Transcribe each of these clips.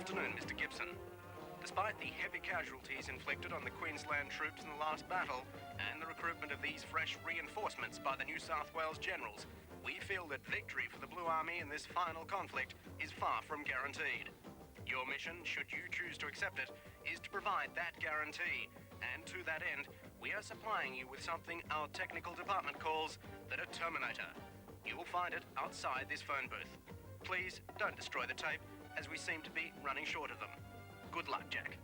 afternoon, Mr. Gibson. Despite the heavy casualties inflicted on the Queensland troops in the last battle and the recruitment of these fresh reinforcements by the New South Wales generals, we feel that victory for the Blue Army in this final conflict is far from guaranteed. Your mission, should you choose to accept it, is to provide that guarantee, and to that end, we are supplying you with something our technical department calls the Determinator. You will find it outside this phone booth. Please don't destroy the tape, as we seem to be running short of them. Good luck, Jack.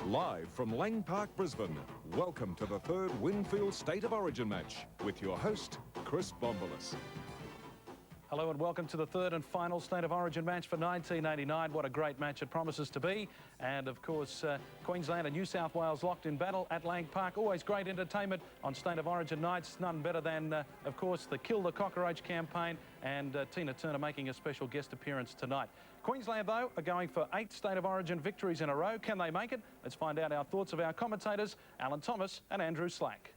Live from Lang Park, Brisbane, welcome to the third Winfield State of Origin match with your host, Chris Bombolas. Hello and welcome to the third and final State of Origin match for 1989. What a great match it promises to be. And of course, Queensland and New South Wales locked in battle at Lang Park. Always great entertainment on State of Origin nights. None better than, of course, the Kill the Cockroach campaign, and Tina Turner making a special guest appearance tonight. Queensland, though, are going for 8 State of Origin victories in a row. Can they make it? Let's find out our thoughts of our commentators, Alan Thomas and Andrew Slack.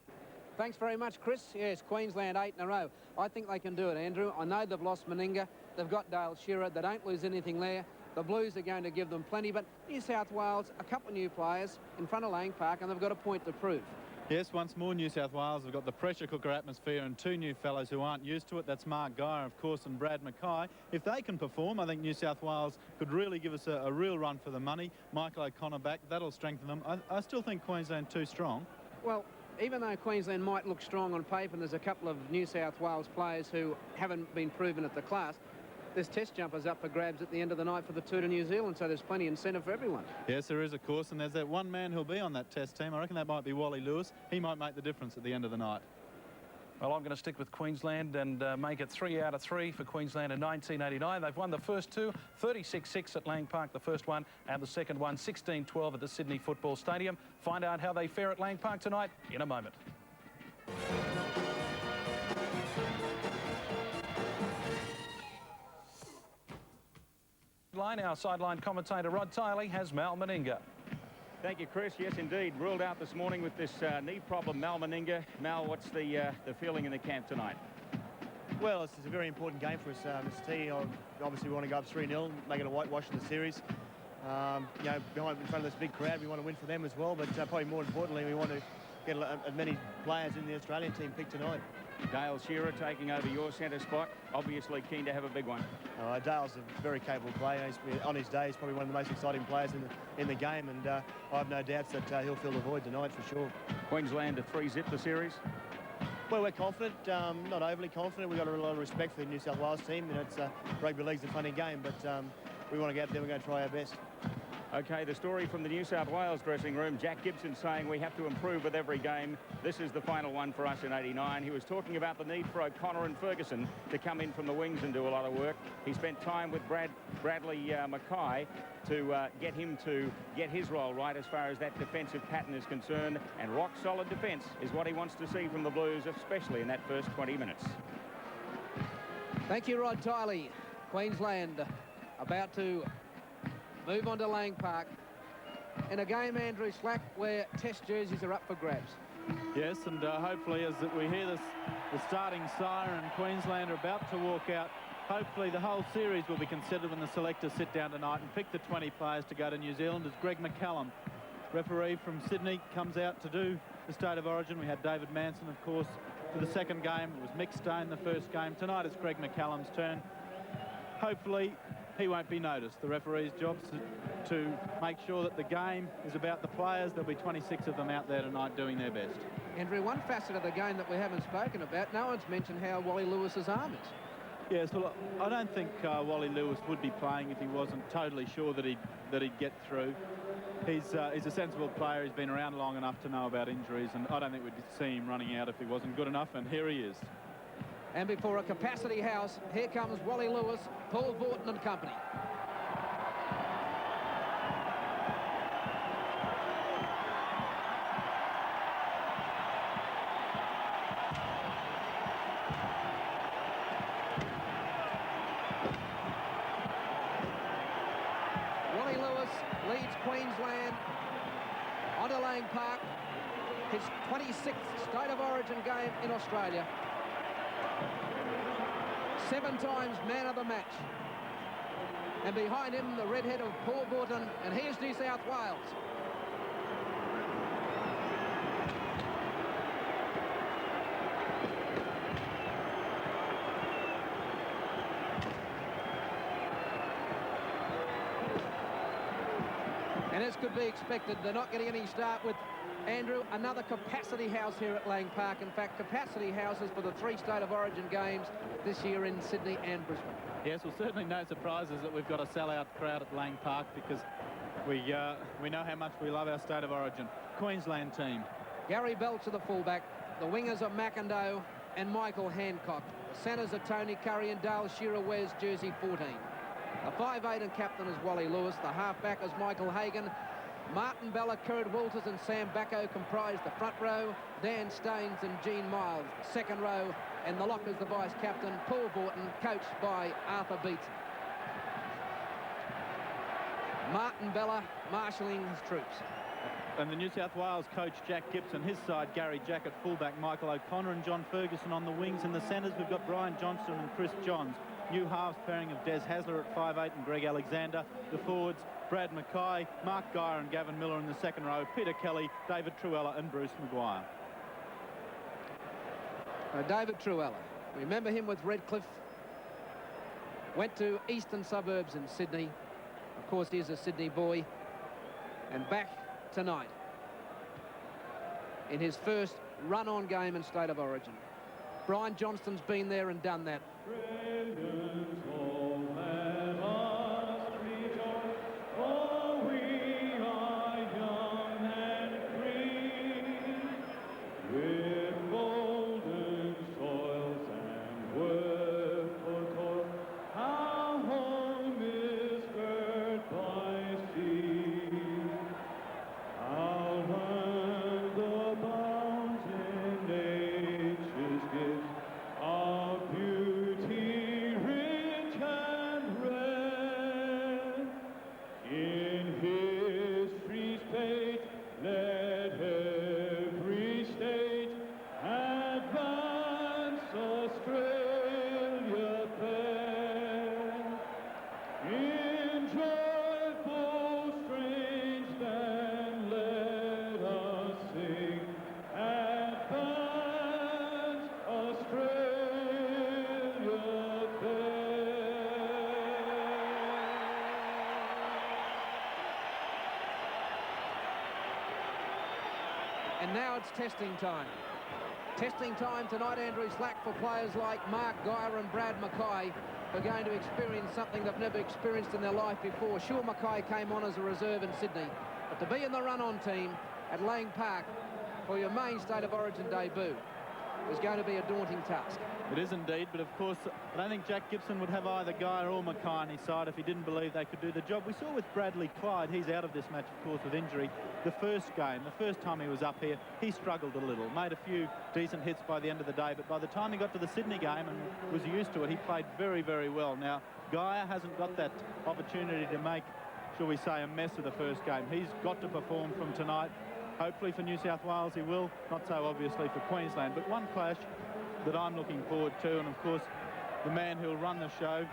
Thanks very much, Chris. Yes, Queensland 8 in a row. I think they can do it, Andrew. I know they've lost Meninga. They've got Dale Shearer. They don't lose anything there. The Blues are going to give them plenty, but New South Wales, a couple of new players in front of Lang Park, and they've got a point to prove. Yes, once more New South Wales have got the pressure cooker atmosphere and 2 new fellows who aren't used to it. That's Mark Geyer, of course, and Brad Mackay. If they can perform, I think New South Wales could really give us a real run for the money. Michael O'Connor back, that'll strengthen them. I still think Queensland too strong. Well, even though Queensland might look strong on paper, and there's a couple of New South Wales players who haven't been proven at the class, there's test jumpers up for grabs at the end of the night for the tour to New Zealand, so there's plenty of incentive for everyone. Yes, there is, of course, and there's that one man who'll be on that test team. I reckon that might be Wally Lewis. He might make the difference at the end of the night. Well, I'm going to stick with Queensland and make it 3 out of 3 for Queensland in 1989. They've won the first 2, 36-6 at Lang Park, the first one, and the second one, 16-12 at the Sydney Football Stadium. Find out how they fare at Lang Park tonight in a moment. Our sideline commentator Rod Tiley has Mal Meninga. Thank you, Chris. Yes, indeed. Ruled out this morning with this knee problem, Mal Meninga. Mal, what's the feeling in the camp tonight? Well, it's a very important game for us, Mr. T. Obviously, we want to go up 3-0, make it a whitewash of the series. You know, in front of this big crowd, we want to win for them as well, but probably more importantly, we want to get as many players in the Australian team picked tonight. Dale Shearer taking over your centre spot, obviously keen to have a big one. Dale's a very capable player. On his day, he's probably one of the most exciting players in the game, and I have no doubts that he'll fill the void tonight for sure. Queensland to 3-zip the series? Well, we're confident, not overly confident. We've got a lot of respect for the New South Wales team. You know, rugby league's a funny game, but we want to get out there. We're going to try our best. OK, the story from the New South Wales dressing room, Jack Gibson saying we have to improve with every game. This is the final one for us in 89. He was talking about the need for O'Connor and Ferguson to come in from the wings and do a lot of work. He spent time with Bradley Mackay to get him to get his role right as far as that defensive pattern is concerned. And rock-solid defence is what he wants to see from the Blues, especially in that first 20 minutes. Thank you, Rod Tiley. Queensland about to move on to Lang Park in a game, Andrew Slack, where test jerseys are up for grabs. Yes, and hopefully as we hear the starting siren, Queensland are about to walk out. Hopefully the whole series will be considered when the selectors sit down tonight and pick the 20 players to go to New Zealand. As Greg McCallum, referee from Sydney, comes out to do the State of Origin. We had David Manson, of course, for the second game. It was Mick Stone the first game. Tonight it's Greg McCallum's turn. Hopefully he won't be noticed. The referee's job is to make sure that the game is about the players. There'll be 26 of them out there tonight doing their best. Andrew, one facet of the game that we haven't spoken about, no one's mentioned how Wally Lewis's arm is. Yes, well, I don't think Wally Lewis would be playing if he wasn't totally sure that he'd get through. he's a sensible player. He's been around long enough to know about injuries, and I don't think we'd see him running out if he wasn't good enough, and here he is. And before a capacity house, here comes Wally Lewis, Paul Vorton and company. Wally Lewis leads Queensland onto Lang Park, his 26th State of Origin game in Australia. 7 times man of the match. And behind him, the redhead of Paul Vorton, and here's New South Wales. And as could be expected, they're not getting any start with Andrew, another capacity house here at Lang Park. In fact, capacity houses for the 3 State of Origin games this year in Sydney and Brisbane. Yes, well, certainly no surprises that we've got a sellout crowd at Lang Park, because we know how much we love our State of Origin. Queensland team. Gary Belcher, the fullback. The wingers are McIndoe and Michael Hancock. The centres are Tony Curry and Dale Shearer wears jersey 14. The 5'8" and captain is Wally Lewis. The halfback is Michael Hagan. Martin Bella, Kurt Walters and Sam Bacco comprise the front row. Dan Staines and Gene Miles, second row. And the lock is the vice-captain, Paul Vorton, coached by Arthur Beatson. Martin Bella marshalling his troops. And the New South Wales coach, Jack Gibson, his side, Gary Jack at fullback, Michael O'Connor and John Ferguson on the wings. In the centres, we've got Brian Johnston and Chris Johns. New halves pairing of Des Hasler at 5'8" and Greg Alexander. The forwards, Brad Mackay, Mark Geyer and Gavin Miller in the second row. Peter Kelly, David Truella and Bruce Maguire. David Truella, remember him with Redcliffe. Went to eastern suburbs in Sydney. Of course, he's a Sydney boy. And back tonight in his first run-on game in State of Origin. Brian Johnston's been there and done that. And now it's testing time. Testing time tonight, Andrew Slack, for players like Mark Geyer and Brad Mackay, who are going to experience something they've never experienced in their life before. Sure, Mackay came on as a reserve in Sydney, but to be in the run-on team at Lang Park for your main State of Origin debut is going to be a daunting task. It is indeed, but of course, I don't think Jack Gibson would have either Geyer or Mackay on his side if he didn't believe they could do the job. We saw with Bradley Clyde, he's out of this match, of course, with injury. The first game, the first time he was up here, he struggled a little, made a few decent hits by the end of the day, but by the time he got to the Sydney game and was used to it, he played very, very well. Now, Geyer hasn't got that opportunity to make, shall we say, a mess of the first game. He's got to perform from tonight. Hopefully for New South Wales he will, not so obviously for Queensland, but one clash that I'm looking forward to, and of course the man who'll run the show,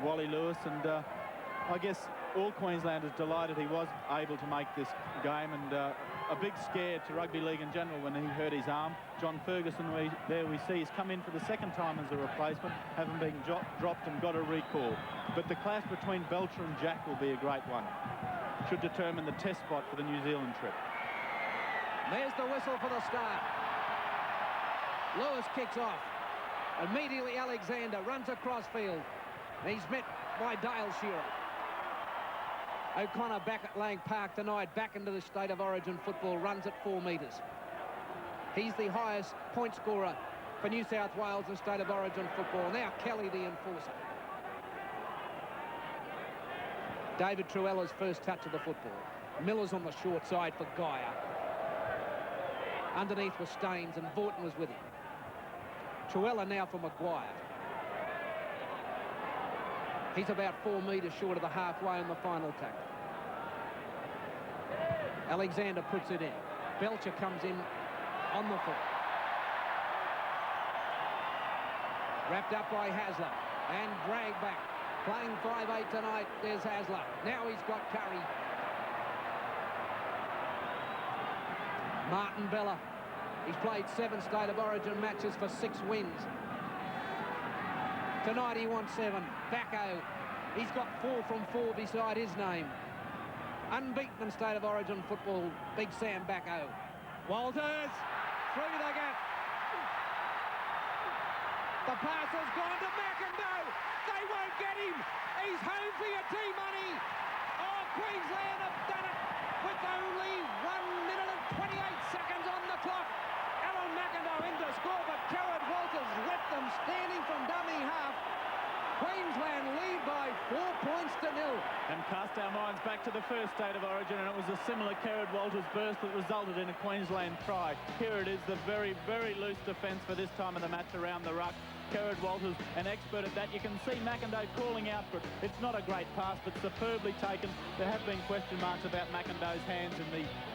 Wally Lewis, and I guess all Queenslanders delighted he was able to make this game, and a big scare to rugby league in general when he hurt his arm. John Ferguson, there we see, he's come in for the second time as a replacement, having been dropped and got a recall. But the clash between Belcher and Jack will be a great one. Should determine the test spot for the New Zealand trip. There's the whistle for the start. Lewis kicks off. Immediately Alexander runs across field. He's met by Dale Shearer. O'Connor back at Lang Park tonight, back into the State of Origin football, runs at 4 metres. He's the highest point scorer for New South Wales in State of Origin football. Now Kelly, the enforcer. David Truella's first touch of the football. Miller's on the short side for Geyer. Underneath was Staines and Vaughton was with him. Truella now for Maguire. He's about 4 metres short of the halfway in the final tackle. Alexander puts it in. Belcher comes in on the foot. Wrapped up by Hasler and dragged back. Playing 5'8" tonight, there's Hasler. Now he's got Curry. Martin Bella. He's played 7 State of Origin matches for 6 wins. Tonight he wants 7. Bacco. He's got 4 from 4 beside his name. Unbeaten in State of Origin football, Big Sam Bacco. Walters through the gap. The pass has gone to McIndoe. They won't get him. He's home for your T-money. Oh, Queensland have done it with only 1 minute and 28 seconds on the clock. Alan McIndoe in to score, but Kerrod Walters left them standing from dummy half. Queensland lead by 4 points to 0. And cast our minds back to the first State of Origin, and it was a similar Kerrod Walters burst that resulted in a Queensland try. Here it is, the very, very loose defence for this time of the match around the ruck. Kerrod Walters, an expert at that. You can see McIndoe calling out for it. It's not a great pass, but superbly taken. There have been question marks about McIndoe's hands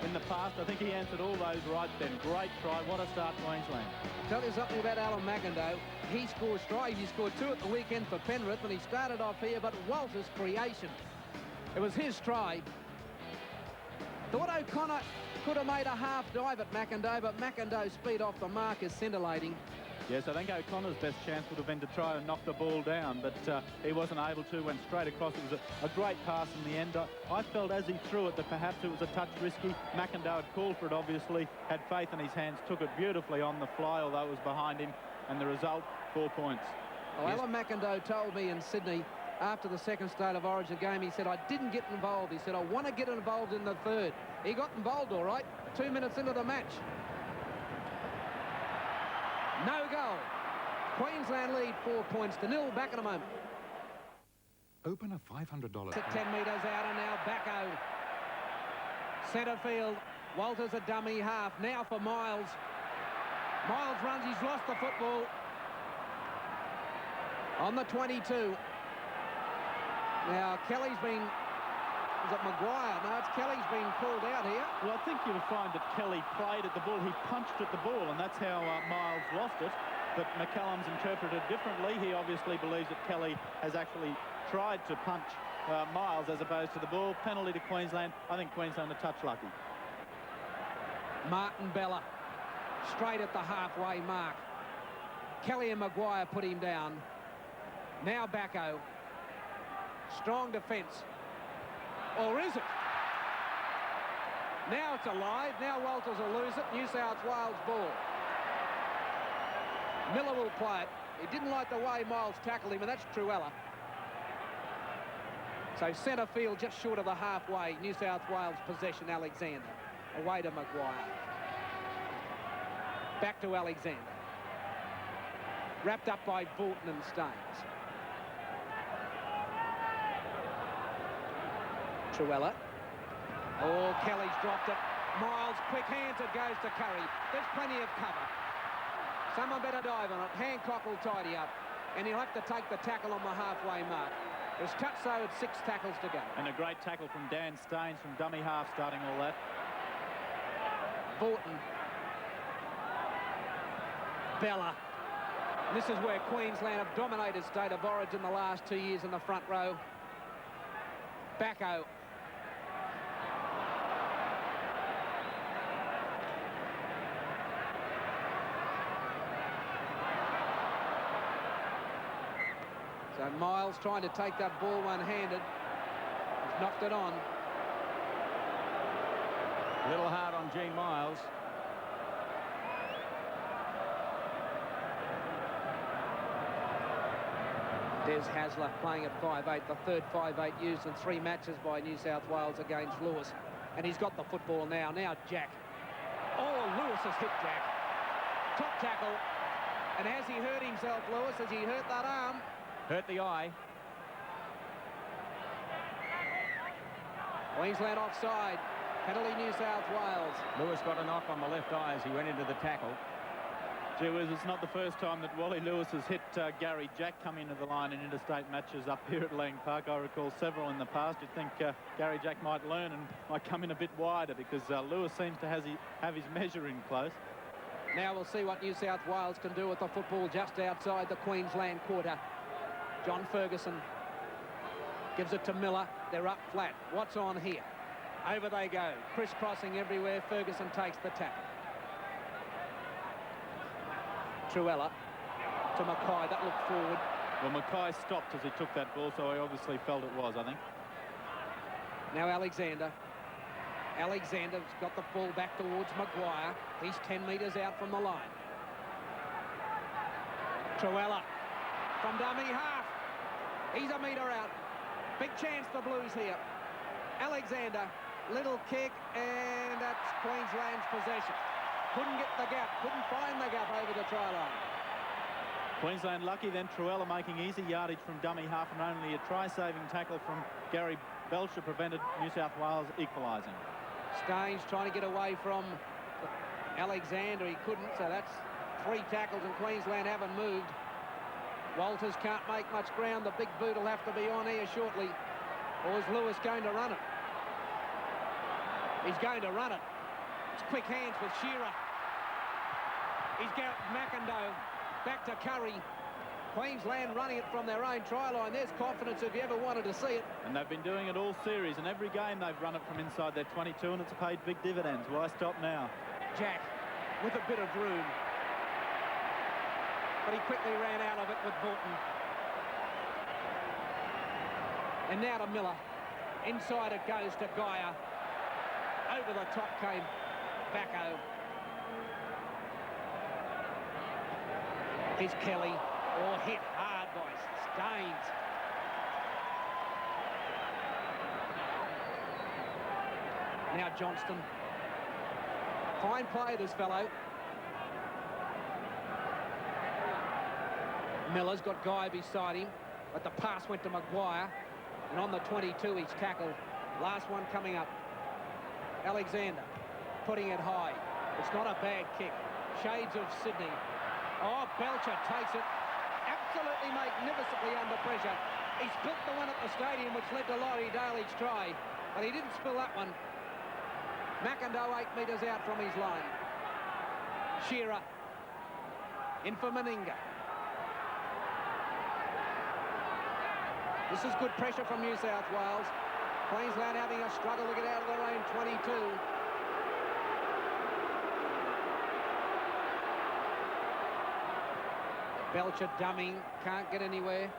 in the past. I think he answered all those right then. Great try. What a start, Queensland. I'll tell you something about Alan McIndoe. He scores tries. He scored 2 at the weekend for Penrith, and he started off here, but Walters' creation. It was his try. Thought O'Connor could have made a half dive at McIndoe, but McIndoe's speed off the mark is scintillating. Yes, I think O'Connor's best chance would have been to try and knock the ball down, but he wasn't able to, went straight across. It was a great pass in the end. I felt as he threw it that perhaps it was a touch risky. McIndoe had called for it, obviously, had faith in his hands, took it beautifully on the fly, although it was behind him, and the result, 4 points. Well, Yes. Alan McIndoe told me in Sydney after the second State of Origin game, he said, I didn't get involved. He said, I want to get involved in the third. He got involved all right, 2 minutes into the match. No goal. Queensland lead 4 points to 0. Back in a moment. Open a $500. At 10 metres out and now Bacco. Centre field. Walters a dummy half. Now for Miles. Miles runs. He's lost the football. On the 22. Now Kelly's been... Is it Maguire? No, it's Kelly's been pulled out here. Well, I think you'll find that Kelly played at the ball. He punched at the ball, and that's how Miles lost it. But McCallum's interpreted differently. He obviously believes that Kelly has actually tried to punch Miles as opposed to the ball. Penalty to Queensland. I think Queensland are touch lucky. Martin Bella straight at the halfway mark. Kelly and Maguire put him down. Now Bacco. Strong defence. Or is it? Now it's alive. Now Walters will lose it. New South Wales ball. Miller will play it. He didn't like the way Miles tackled him, and that's Truella. So centre field just short of the halfway. New South Wales possession, Alexander. Away to Maguire. Back to Alexander. Wrapped up by Vaughton and Staines. Truella. Oh, Kelly's dropped it. Miles, quick hands, it goes to Curry. There's plenty of cover. Someone better dive on it. Hancock will tidy up. And he'll have to take the tackle on the halfway mark. There's touch so with 6 tackles to go. And a great tackle from Dan Staines from dummy half starting all that. Vaughton. Bella. And this is where Queensland have dominated State of Origin the last 2 years in the front row. Bacco. So Miles trying to take that ball one-handed. He's knocked it on. A little hard on Gene Miles. Des Hasler playing at 5'8", the third 5'8" used in 3 matches by New South Wales against Lewis. And he's got the football now. Now Jack. Oh, Lewis has hit Jack. Top tackle. And has he hurt himself, Lewis? Has he hurt that arm? Hurt the eye. Queensland offside. Penalty New South Wales. Lewis got a knock on the left eye as he went into the tackle. Gee whiz, it's not the first time that Wally Lewis has hit Gary Jack coming into the line in interstate matches up here at Lang Park. I recall several in the past. You'd think Gary Jack might learn and might come in a bit wider, because Lewis seems to have his measure in close. Now we'll see what New South Wales can do with the football just outside the Queensland quarter. John Ferguson gives it to Miller. They're up flat. What's on here? Over they go. Crisscrossing everywhere. Ferguson takes the tackle. Truella to Mackay. That looked forward. Well, Mackay stopped as he took that ball, so he obviously felt it was, I think. Now Alexander. Alexander's got the ball back towards Maguire. He's 10 metres out from the line. Truella from dummy half. He's a metre out. Big chance for Blues here. Alexander, little kick, and that's Queensland's possession. Couldn't get the gap, couldn't find the gap over the try line. Queensland lucky, then Truella making easy yardage from dummy half, and only a try-saving tackle from Gary Belcher prevented New South Wales equalising. Staines trying to get away from Alexander. He couldn't, so that's 3 tackles, and Queensland haven't moved. Walters can't make much ground. The big boot will have to be on here shortly. Or is Lewis going to run it? He's going to run it. It's quick hands with Shearer. He's got McIndoe back to Curry. Queensland running it from their own try line. There's confidence if you ever wanted to see it. And they've been doing it all series, and every game they've run it from inside their 22, and it's paid big dividends. Why stop now? Jack with a bit of room. But he quickly ran out of it with Bolton. And now to Miller. Inside it goes to Geyer. Over the top came Bacco. Here's Kelly. Oh, hit hard by Staines. Now Johnston. Fine play, this fellow. Miller's got Guy beside him, but the pass went to Maguire, and on the 22 he's tackled. Last one coming up. Alexander putting it high. It's not a bad kick. Shades of Sydney. Oh, Belcher takes it absolutely magnificently under pressure. He spilt the one at the stadium, which led to Laurie Daly's try, but he didn't spill that one. McIndoe 8 metres out from his line. Shearer in for Meninga. This is good pressure from New South Wales. Queensland having a struggle to get out of their own 22. Belcher dumming, can't get anywhere.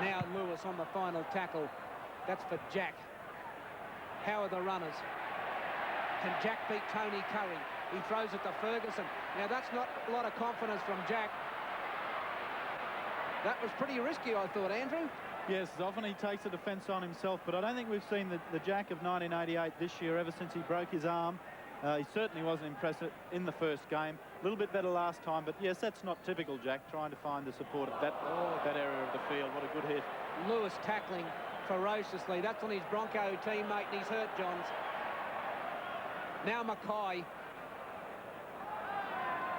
Now Lewis on the final tackle. That's for Jack. How are the runners? Can Jack beat Tony Curry? He throws it to Ferguson. Now that's not a lot of confidence from Jack. That was pretty risky, I thought, Andrew. Yes, often he takes the defence on himself, but I don't think we've seen the Jack of 1988 this year ever since he broke his arm. He certainly wasn't impressive in the first game. A little bit better last time, but yes, that's not typical Jack, trying to find the support at that area of the field. What a good hit. Lewis tackling ferociously. That's on his Bronco teammate, and he's hurt, Johns. Now Mackay.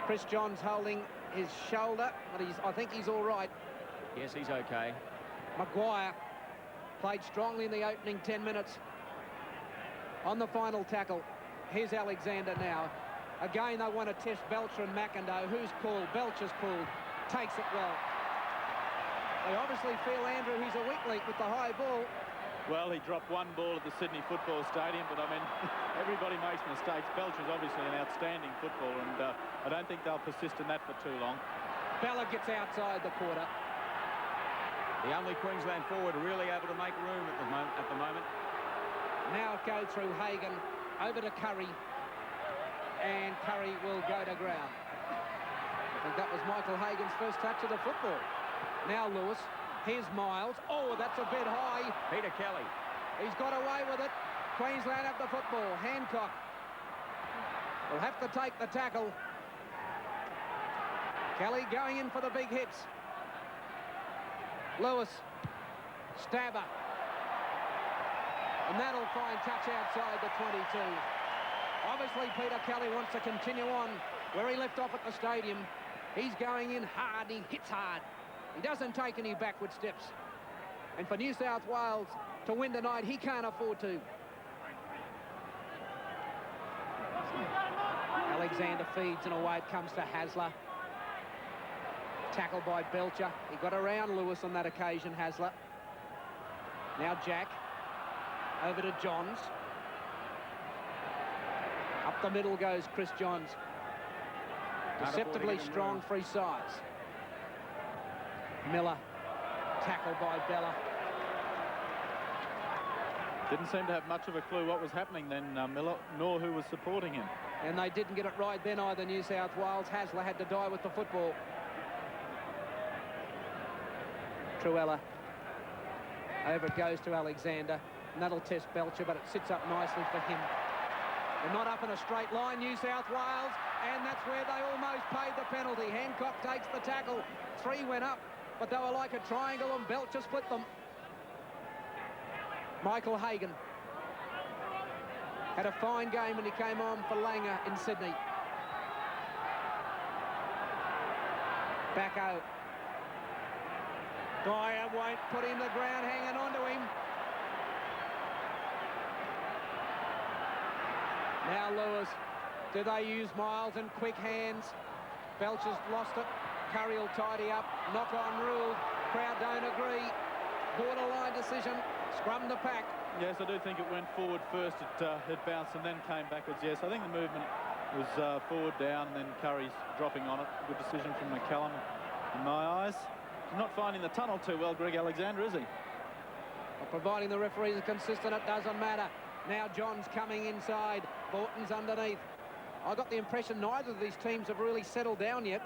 Chris Johns holding his shoulder, but I think he's all right. Yes, he's okay. Maguire played strongly in the opening 10 minutes. On the final tackle, here's Alexander now. Again, they want to test Belcher and McIndoe. Who's called? Belcher's called. Takes it well. They obviously feel, Andrew, he's a weak link with the high ball. Well, he dropped one ball at the Sydney Football Stadium, but I mean, everybody makes mistakes. Belcher's obviously an outstanding footballer, and I don't think they'll persist in that for too long. Bella gets outside the quarter. The only Queensland forward really able to make room at the moment. Now it goes through Hagan, over to Curry, and Curry will go to ground. I think that was Michael Hagan's first touch of the football. Now Lewis. Here's Miles. Oh, that's a bit high. Peter Kelly. He's got away with it. Queensland have the football. Hancock will have to take the tackle. Kelly going in for the big hits. Lewis. Stabber. And that'll find touch outside the 22. Obviously, Peter Kelly wants to continue on where he left off at the stadium. He's going in hard. He hits hard. He doesn't take any backward steps. And for New South Wales to win tonight, he can't afford to. Alexander feeds and away it comes to Hasler. Tackled by Belcher. He got around Lewis on that occasion, Hasler. Now Jack. Over to Johns. Up the middle goes Chris Johns. Deceptively strong for his size. Miller. Tackled by Bella. Didn't seem to have much of a clue what was happening then, Miller, nor who was supporting him. And they didn't get it right then either, New South Wales. Hasler had to die with the football. Truella. Over it goes to Alexander. And that'll test Belcher, but it sits up nicely for him. They're not up in a straight line, New South Wales, and that's where they almost paid the penalty. Hancock takes the tackle. 3 went up, but they were like a triangle, and Belcher split them. Michael Hagan had a fine game when he came on for Langer in Sydney. Backo. Dyer won't put him to the ground, hanging on to him. Now Lewis. Do they use Miles and quick hands? Belcher's lost it. Curry will tidy up. Knock on ruled. Crowd don't agree. Borderline decision. Scrum the pack. Yes, I do think it went forward first. It bounced and then came backwards. Yes, I think the movement was forward, down, and then Curry's dropping on it. Good decision from McCallum in my eyes. He's not finding the tunnel too well, Greg Alexander, is he? Well, providing the referees are consistent, it doesn't matter. Now John's coming inside. Borton's underneath. I got the impression neither of these teams have really settled down yet.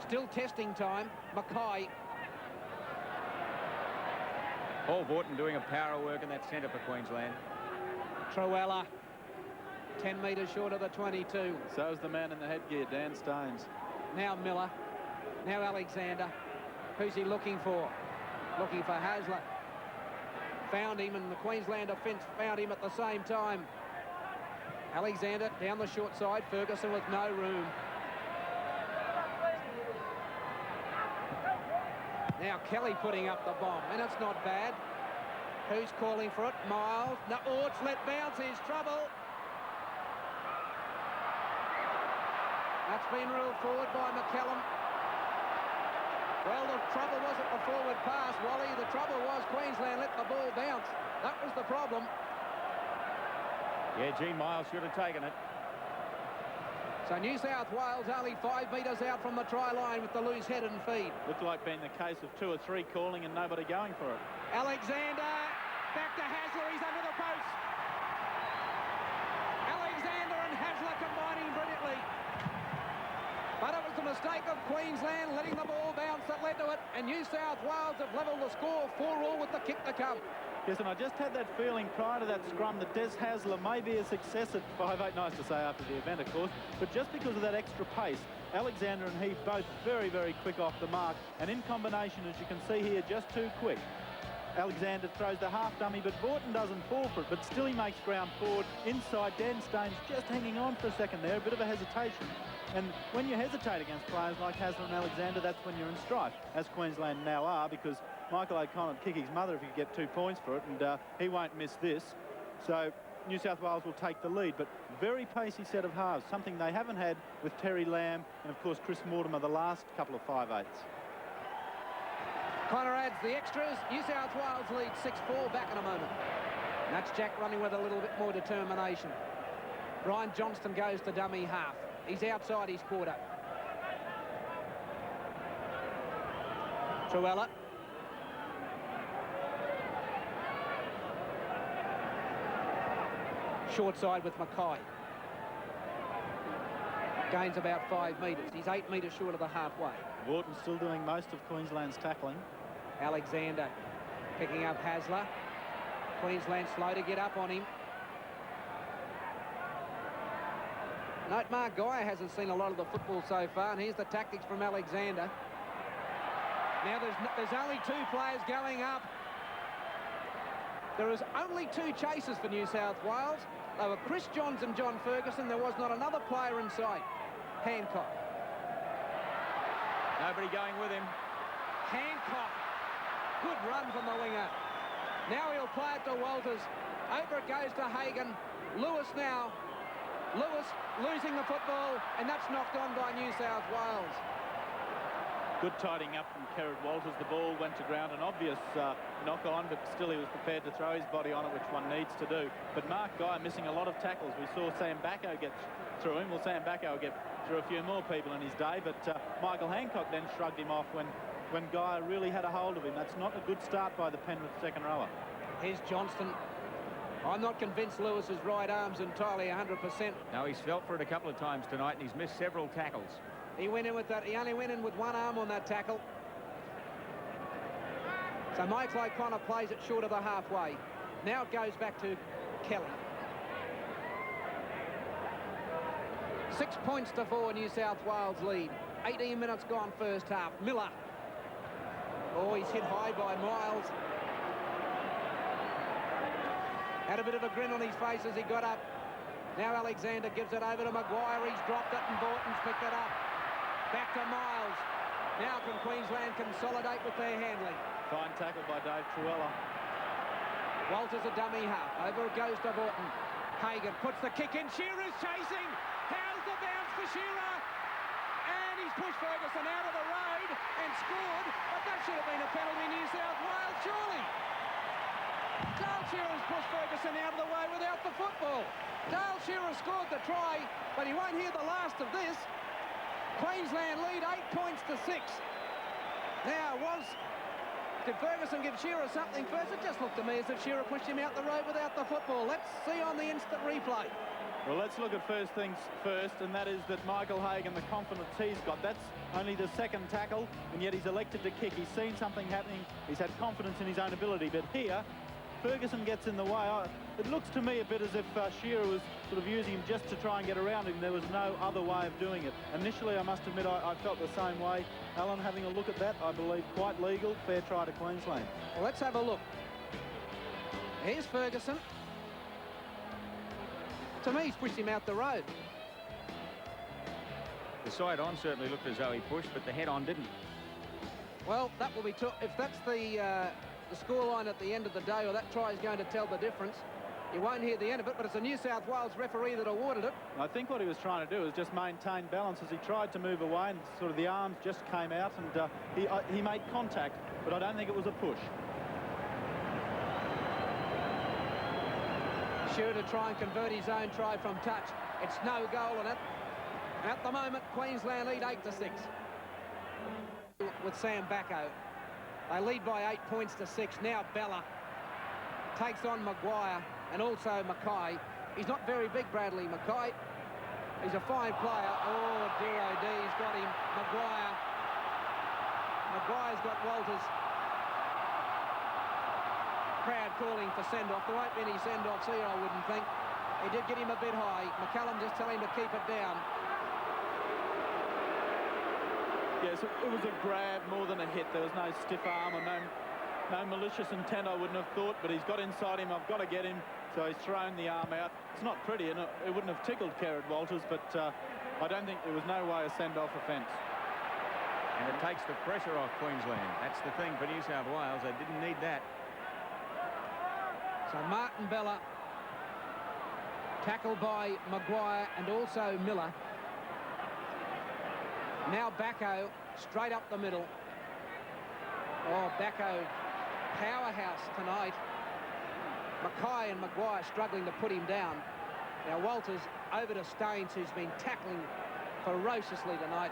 Still testing time. Mackay. Paul Borton doing a power of work in that centre for Queensland. Truella. 10 metres short of the 22. So is the man in the headgear, Dan Staines. Now Miller. Now Alexander. Who's he looking for? Looking for Hasler. Found him, and the Queensland defence found him at the same time. Alexander down the short side. Ferguson with no room. Now Kelly putting up the bomb, and it's not bad. Who's calling for it? Miles. No, oh, it's let bounce. Here's trouble. That's been ruled forward by McCallum. Well, the trouble wasn't the forward pass, Wally. The trouble was Queensland let the ball bounce. That was the problem. Yeah, Gene Miles should have taken it. So New South Wales only 5 metres out from the try line with the loose head and feed. Looked like being the case of 2 or 3 calling and nobody going for it. Alexander, back to Hasler, he's under the post. Alexander and Hasler combining brilliantly. But it was the mistake of Queensland letting the ball bounce that led to it, and New South Wales have levelled the score 4-4 with the kick to come. Yes, and I just had that feeling prior to that scrum that Des Hasler may be a success at 5'8", nice to say after the event, of course, but just because of that extra pace, Alexander and he both very, very quick off the mark, and in combination, as you can see here, just too quick. Alexander throws the half dummy, but Borton doesn't fall for it, but still he makes ground forward. Inside, Dan Staines just hanging on for a second there, a bit of a hesitation. And when you hesitate against players like Hasler and Alexander, that's when you're in strife, as Queensland now are, because Michael O'Connor would kick his mother if he could get 2 points for it, and he won't miss this. So New South Wales will take the lead, but very pacey set of halves, something they haven't had with Terry Lamb and, of course, Chris Mortimer the last couple of 5/8s. Connor adds the extras. New South Wales lead 6-4, back in a moment. And that's Jack running with a little bit more determination. Brian Johnston goes to dummy half. He's outside his quarter. Truella. Short side with Mackay. Gains about 5 metres. He's 8 metres short of the halfway. Wharton's still doing most of Queensland's tackling. Alexander picking up Hasler. Queensland slow to get up on him. Note Mark Guy hasn't seen a lot of the football so far, and here's the tactics from Alexander. Now there's only 2 players going up. There is only 2 chasers for New South Wales. They were Chris Johns and John Ferguson. There was not another player in sight. Hancock. Nobody going with him. Hancock. Good run from the winger. Now he'll play it to Walters. Over it goes to Hagan. Lewis now. Lewis losing the football, and that's knocked on by New South Wales. Good tidying up from Kerrod Walters. The ball went to ground, an obvious knock on, but still he was prepared to throw his body on it, which one needs to do. But Mark Guy missing a lot of tackles. We saw Sam Bacco get through him. Well, Sam Bacco will get through a few more people in his day, but Michael Hancock then shrugged him off when Guy really had a hold of him. That's not a good start by the Penrith second rower. Here's Johnston. I'm not convinced Lewis's right arm's entirely 100%. No, he's felt for it a couple of times tonight, and he's missed several tackles. He went in with that. He only went in with one arm on that tackle. So Michael O'Connor plays it short of the halfway. Now it goes back to Kelly. 6 points to 4, New South Wales lead. 18 minutes gone first half. Miller. Oh, he's hit high by Miles. Had a bit of a grin on his face as he got up. Now Alexander gives it over to Maguire. He's dropped it and Borton's picked it up. Back to Miles. Now can Queensland consolidate with their handling? Fine tackle by Dave Truella. Walters a dummy half. Over it goes to Borton. Hagan puts the kick in. Shearer's chasing. How's the bounce for Shearer? And he's pushed Ferguson out of the road and scored. But that should have been a penalty, New South Wales, surely. Dale Shearer's pushed Ferguson out of the way without the football. Dale Shearer scored the try, but he won't hear the last of this. Queensland lead 8 points to 6. Now, did Ferguson give Shearer something first? It just looked to me as if Shearer pushed him out the road without the football. Let's see on the instant replay. Well, let's look at first things first, and that is that Michael Hagan, the confidence he's got, that's only the second tackle, and yet he's elected to kick. He's seen something happening. He's had confidence in his own ability, but here, Ferguson gets in the way. It looks to me a bit as if Shearer was sort of using him just to try and get around him. There was no other way of doing it. Initially, I must admit, I felt the same way. Alan, having a look at that, I believe quite legal. Fair try to Queensland. Well, let's have a look. Here's Ferguson. To me, he's pushed him out the road. The side on certainly looked as though he pushed, but the head on didn't. Well, that will be if that's the scoreline at the end of the day, or that try is going to tell the difference. You won't hear the end of it, but it's a New South Wales referee that awarded it. I think what he was trying to do was just maintain balance as he tried to move away, and sort of the arms just came out, and he made contact, but I don't think it was a push. Shearer to try and convert his own try from touch. It's no goal in it. At the moment, Queensland lead 8 to 6. With Sam Bacco. They lead by 8 points to 6. Now Bella takes on Maguire and also Mackay. He's not very big, Bradley Mackay. He's a fine player. Oh, dear, oh dear, he's got him. Maguire's got Walters. Crowd calling for send-off. There won't be any send-offs here, I wouldn't think. He did get him a bit high. McCallum just telling him to keep it down. Yes, it was a grab more than a hit. There was no stiff arm or no malicious intent, I wouldn't have thought, but he's got inside him. I've got to get him. So he's thrown the arm out. It's not pretty, and it wouldn't have tickled Kerrod Walters, but I don't think there was no way a send-off offence. And it takes the pressure off Queensland. That's the thing for New South Wales. They didn't need that. So Martin Bella, tackled by Maguire and also Miller. Now Bacco, straight up the middle. Oh, Bacco, powerhouse tonight. Mackay and Maguire struggling to put him down. Now Walters over to Staines, who's been tackling ferociously tonight.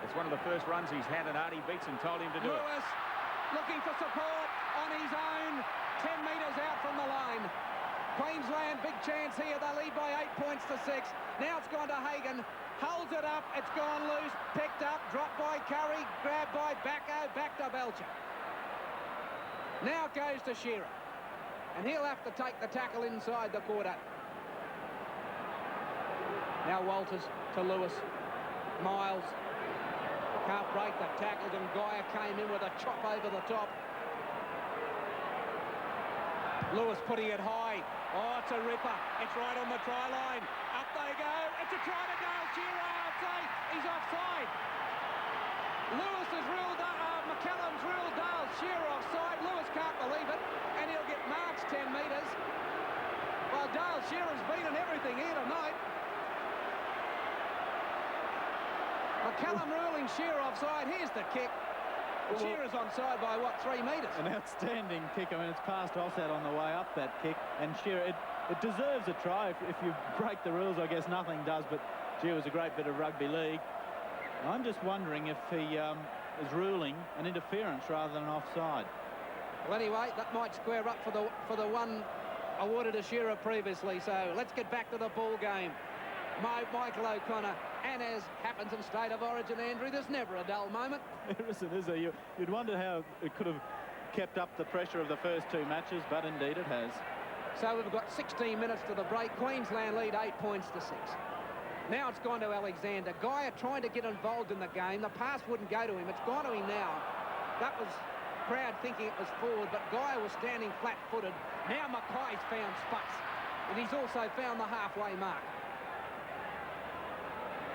It's one of the first runs he's had, and Artie Beetson told him to do it. Lewis looking for support on his own, 10 metres out from the line. Queensland, big chance here. They lead by 8 points to 6. Now it's gone to Hagan. Holds it up. It's gone loose. Picked up. Dropped by Curry. Grabbed by Backo. Back to Belcher. Now it goes to Shearer. And he'll have to take the tackle inside the quarter. Now Walters to Lewis. Miles. Can't break the tackles, and Guyer came in with a chop over the top. Lewis putting it high. Oh, it's a ripper. It's right on the try line. Up they go. It's a try to Dale Shearer outside. He's offside. Lewis has ruled, McCallum's ruled Dale Shearer offside. Lewis can't believe it, and he'll get marched 10 metres. Well, Dale Shearer's beaten everything here tonight. McCallum ruling Shearer offside. Here's the kick. Well, Shearer's onside by, what, 3 metres? An outstanding kick. I mean, it's past Ossat on the way up, that kick. And Shearer, it deserves a try. If you break the rules, I guess nothing does. But, gee, it was a great bit of rugby league. I'm just wondering if he is ruling an interference rather than an offside. Well, anyway, that might square up for the one awarded to Shearer previously. So let's get back to the ball game. Michael O'Connor, and as happens in State of Origin, Andrew, there's never a dull moment. There isn't, is there? You'd wonder how it could have kept up the pressure of the first 2 matches, but indeed it has. So we've got 16 minutes to the break. Queensland lead 8 points to 6. Now it's gone to Alexander. Guyer trying to get involved in the game. The pass wouldn't go to him. It's gone to him now. That was crowd thinking it was forward, but Guyer was standing flat-footed. Now Mackay's found space, and he's also found the halfway mark.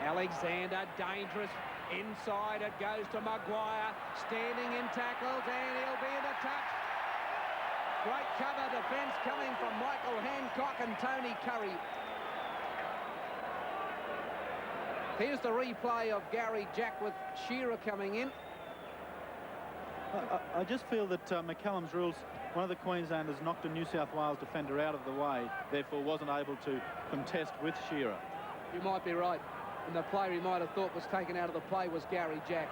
Alexander, dangerous. Inside it goes to Maguire. Standing in tackles, and he'll be in a touch. Great cover defence coming from Michael Hancock and Tony Curry. Here's the replay of Gary Jack with Shearer coming in. I just feel that McCallum's rules, one of the Queenslanders knocked a New South Wales defender out of the way, therefore wasn't able to contest with Shearer. You might be right. And the player he might have thought was taken out of the play was Gary Jack.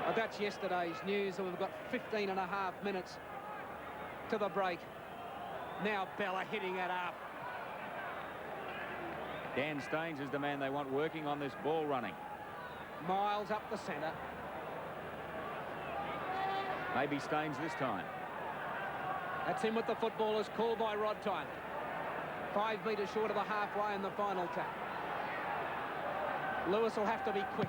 But that's yesterday's news, and we've got 15 and a half minutes to the break. Now Bella hitting it up. Dan Staines is the man they want working on this ball running. Miles up the centre. Maybe Staines this time. That's him with the footballers, called by Rod Tyler. 5 metres short of the halfway in the final tap. Lewis will have to be quick.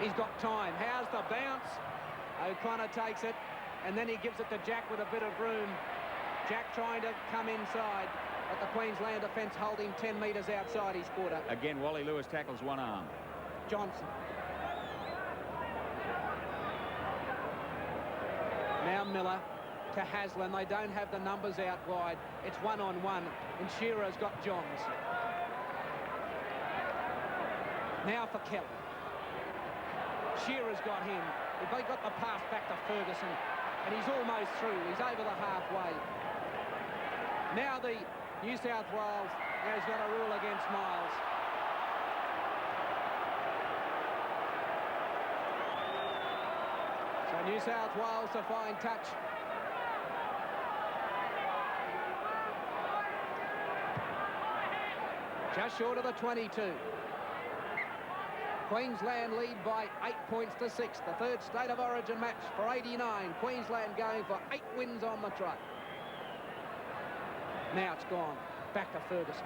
He's got time. How's the bounce? O'Connor takes it, and then he gives it to Jack with a bit of room. Jack trying to come inside, but the Queensland defence hold him 10 metres outside his quarter. Again, Wally Lewis tackles one arm. Johnson. Now Miller to Haslam. They don't have the numbers out wide. It's 1-on-1, and Shearer's got Johns. Now for Kelly. Shearer's got him. They got the pass back to Ferguson, and he's almost through. He's over the halfway. Now the New South Wales has got a rule against Miles. So New South Wales to find touch. Just short of the 22. Queensland lead by 8 points to 6. The third State of Origin match for 89. Queensland going for 8 wins on the trot. Now it's gone. Back to Ferguson.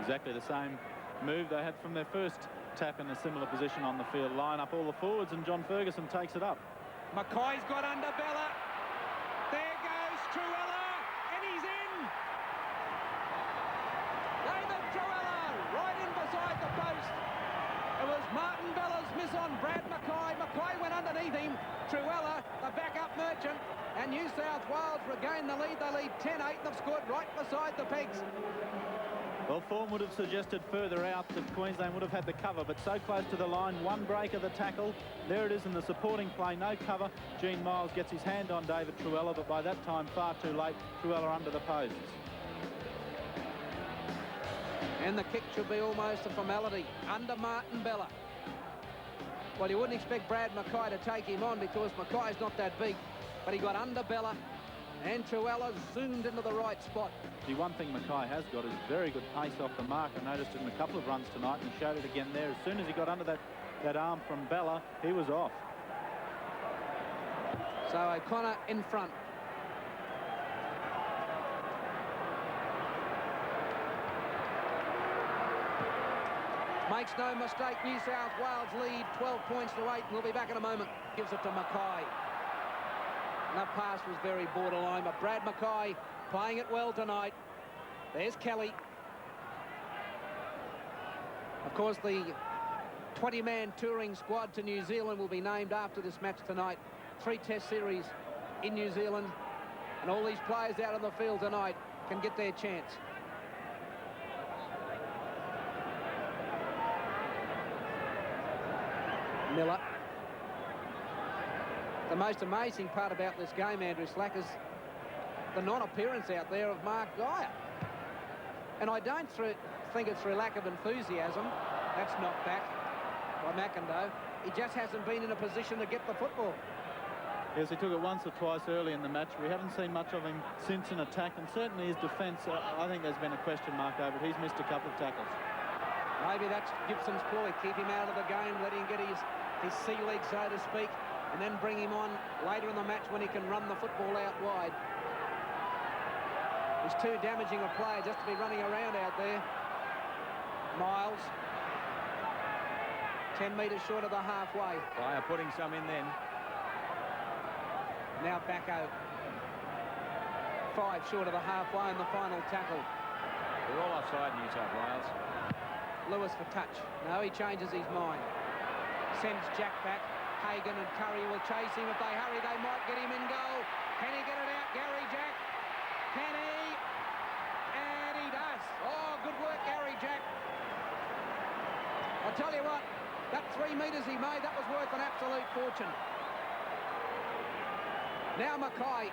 Exactly the same move they had from their first tap in a similar position on the field. Line up all the forwards, and John Ferguson takes it up. Mackay's got under Bella. There goes Truella, and he's in. David Truella, right in beside the post. It was Martin Bella's miss on Brad Mackay. Mackay went underneath him. Truella, the backup merchant, and New South Wales regain the lead. They lead 10-8 and have scored right beside the pegs. Well, form would have suggested further out that Queensland would have had the cover, but so close to the line. One break of the tackle. There it is in the supporting play. No cover. Gene Miles gets his hand on David Truella, but by that time, far too late. Truella under the posts. And the kick should be almost a formality. Under Martin Bella. Well, you wouldn't expect Brad Mackay to take him on because Mackay's not that big, but he got under Bella. And Truella zoomed into the right spot. The one thing Mackay has got is very good pace off the mark. I noticed it in a couple of runs tonight, and he showed it again there. As soon as he got under that arm from Bella, he was off. So O'Connor in front. Makes no mistake, New South Wales lead 12 points to 8, and we'll be back in a moment. Gives it to Mackay. And that pass was very borderline, but Brad Mackay playing it well tonight. There's Kelly. Of course, the 20-man touring squad to New Zealand will be named after this match tonight. 3 test series in New Zealand, and all these players out on the field tonight can get their chance. Miller. The most amazing part about this game, Andrew Slack, is the non-appearance out there of Mark Geyer. And I don't think it's through lack of enthusiasm. That's knocked back by McIndoe. He just hasn't been in a position to get the football. Yes, he took it once or twice early in the match. We haven't seen much of him since in attack, and certainly his defence, I think there's been a question mark over it. He's missed a couple of tackles. Maybe that's Gibson's ploy. Keep him out of the game, let him get his sea legs, so to speak, and then bring him on later in the match when he can run the football out wide. He's too damaging a player just to be running around out there. Miles. 10 metres short of the halfway. Geyer putting some in then. Now Backo. 5 short of the halfway in the final tackle. They're all offside, New South Wales. Lewis for touch. No, he changes his mind. Sends Jack back. Hagan and Curry will chase him. If they hurry, they might get him in goal. Can he get it out, Gary Jack? Can he? And he does. Oh, good work, Gary Jack. I'll tell you what, that 3 metres he made, that was worth an absolute fortune. Now Mackay.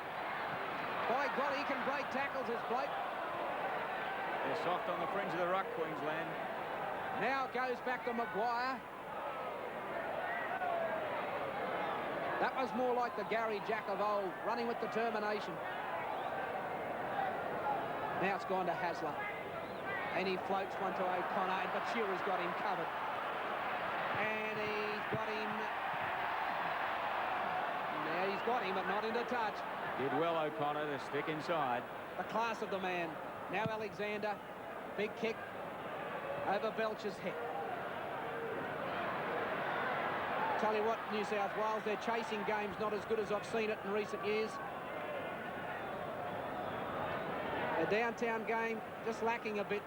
By God, he can break tackles, this bloke. They're soft on the fringe of the ruck, Queensland. Now it goes back to Maguire. That was more like the Gary Jack of old, running with determination. Now it's gone to Hasler. And he floats one to O'Connor, but Shearer's got him covered. And he's got him. Now he's got him, but not into touch. Did well, O'Connor, to stick inside. The class of the man. Now Alexander. Big kick over Belcher's head. Tell you what, New South Wales, their chasing game's not as good as I've seen it in recent years. Their downtown game just lacking a bit.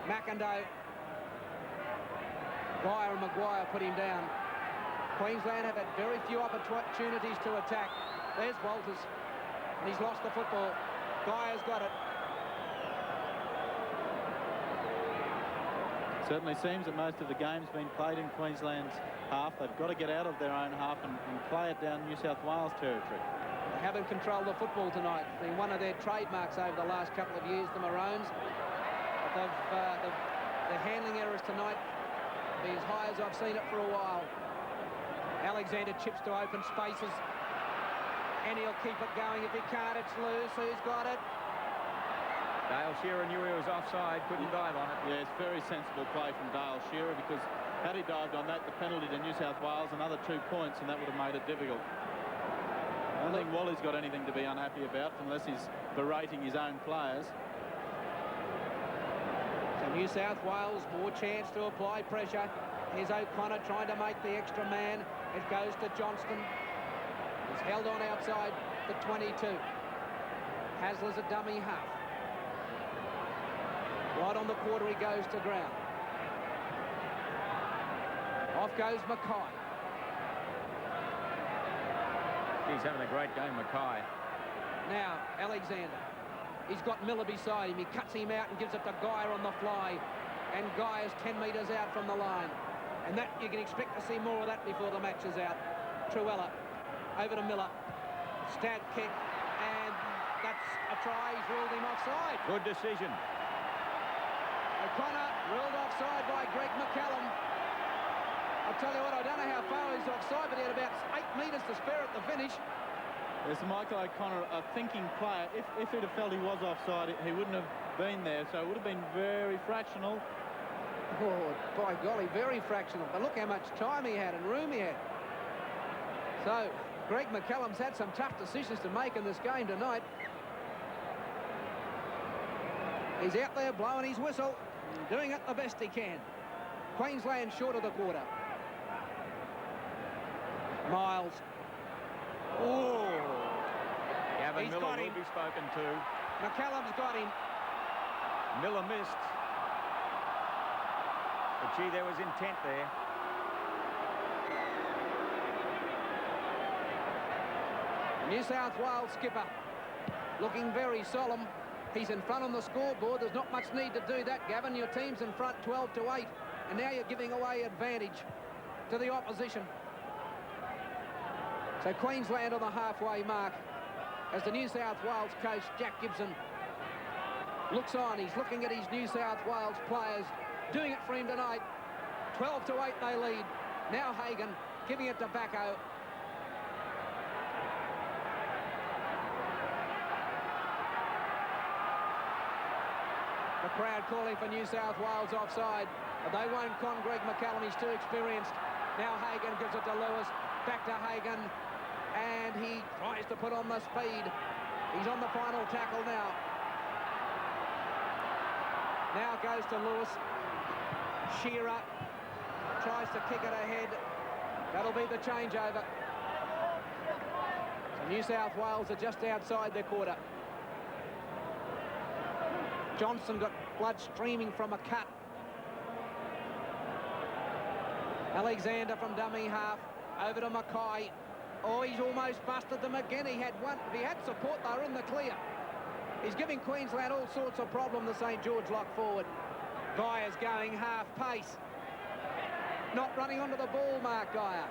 McIndoe, Geyer and Maguire put him down. Queensland have had very few opportunities to attack. There's Walters. He's lost the football. Geyer's got it. Certainly seems that most of the game's been played in Queensland's half. They've got to get out of their own half and play it down New South Wales territory. They haven't controlled the football tonight. It's been one of their trademarks over the last couple of years, the Maroons. But the handling errors tonight be as high as I've seen it for a while. Alexander chips to open spaces. And he'll keep it going. If he can't, it's loose. Who's got it? Dale Shearer knew he was offside, couldn't dive on it. Yeah, it's very sensible play from Dale Shearer, because had he dived on that, the penalty to New South Wales, another 2 points, and that would have made it difficult. I don't think Wally's got anything to be unhappy about, unless he's berating his own players. So New South Wales, more chance to apply pressure. Here's O'Connor trying to make the extra man. It goes to Johnston. He's held on outside the 22. Hasler's a dummy half. Right on the quarter he goes to ground. Off goes Mackay. He's having a great game, Mackay. Now Alexander. He's got Miller beside him. He cuts him out and gives it to Geyer on the fly. And Geyer's 10 metres out from the line. And that you can expect to see more of that before the match is out. Truella over to Miller. Stab kick. And that's a try. He's ruled him offside. Good decision. O'Connor ruled offside by Greg McCallum. I'll tell you what, I don't know how far he's offside, but he had about 8 metres to spare at the finish. Yes, Michael O'Connor, a thinking player. If he'd have felt he was offside, he wouldn't have been there, so it would have been very fractional. Oh, by golly, very fractional. But look how much time he had and room he had. So, Greg McCallum's had some tough decisions to make in this game tonight. He's out there blowing his whistle, doing it the best he can. Queensland short of the quarter. Miles. Oh! Gavin He's Miller got will him. be spoken to. McCallum's got him. Miller missed. But gee, there was intent there. New South Wales skipper looking very solemn. He's in front on the scoreboard. There's not much need to do that, Gavin. Your team's in front 12-8, and now you're giving away advantage to the opposition. So Queensland on the halfway mark as the New South Wales coach, Jack Gibson, looks on. He's looking at his New South Wales players, doing it for him tonight. 12-8 they lead. Now Hagan giving it to Bacco. The crowd calling for New South Wales offside, but they won't con Greg McCallum. He's too experienced. Now Hagan gives it to Lewis. Back to Hagan, and he tries to put on the speed. He's on the final tackle now. Now goes to Lewis. Shearer tries to kick it ahead. That'll be the changeover. So New South Wales are just outside their quarter. Johnson got blood streaming from a cut. Alexander from dummy half. Over to Mackay. Oh, he's almost busted them again. He had one. If he had support, they were in the clear. He's giving Queensland all sorts of problem, the St George lock forward. Guyer's going half pace. Not running onto the ball, Mark Guyer.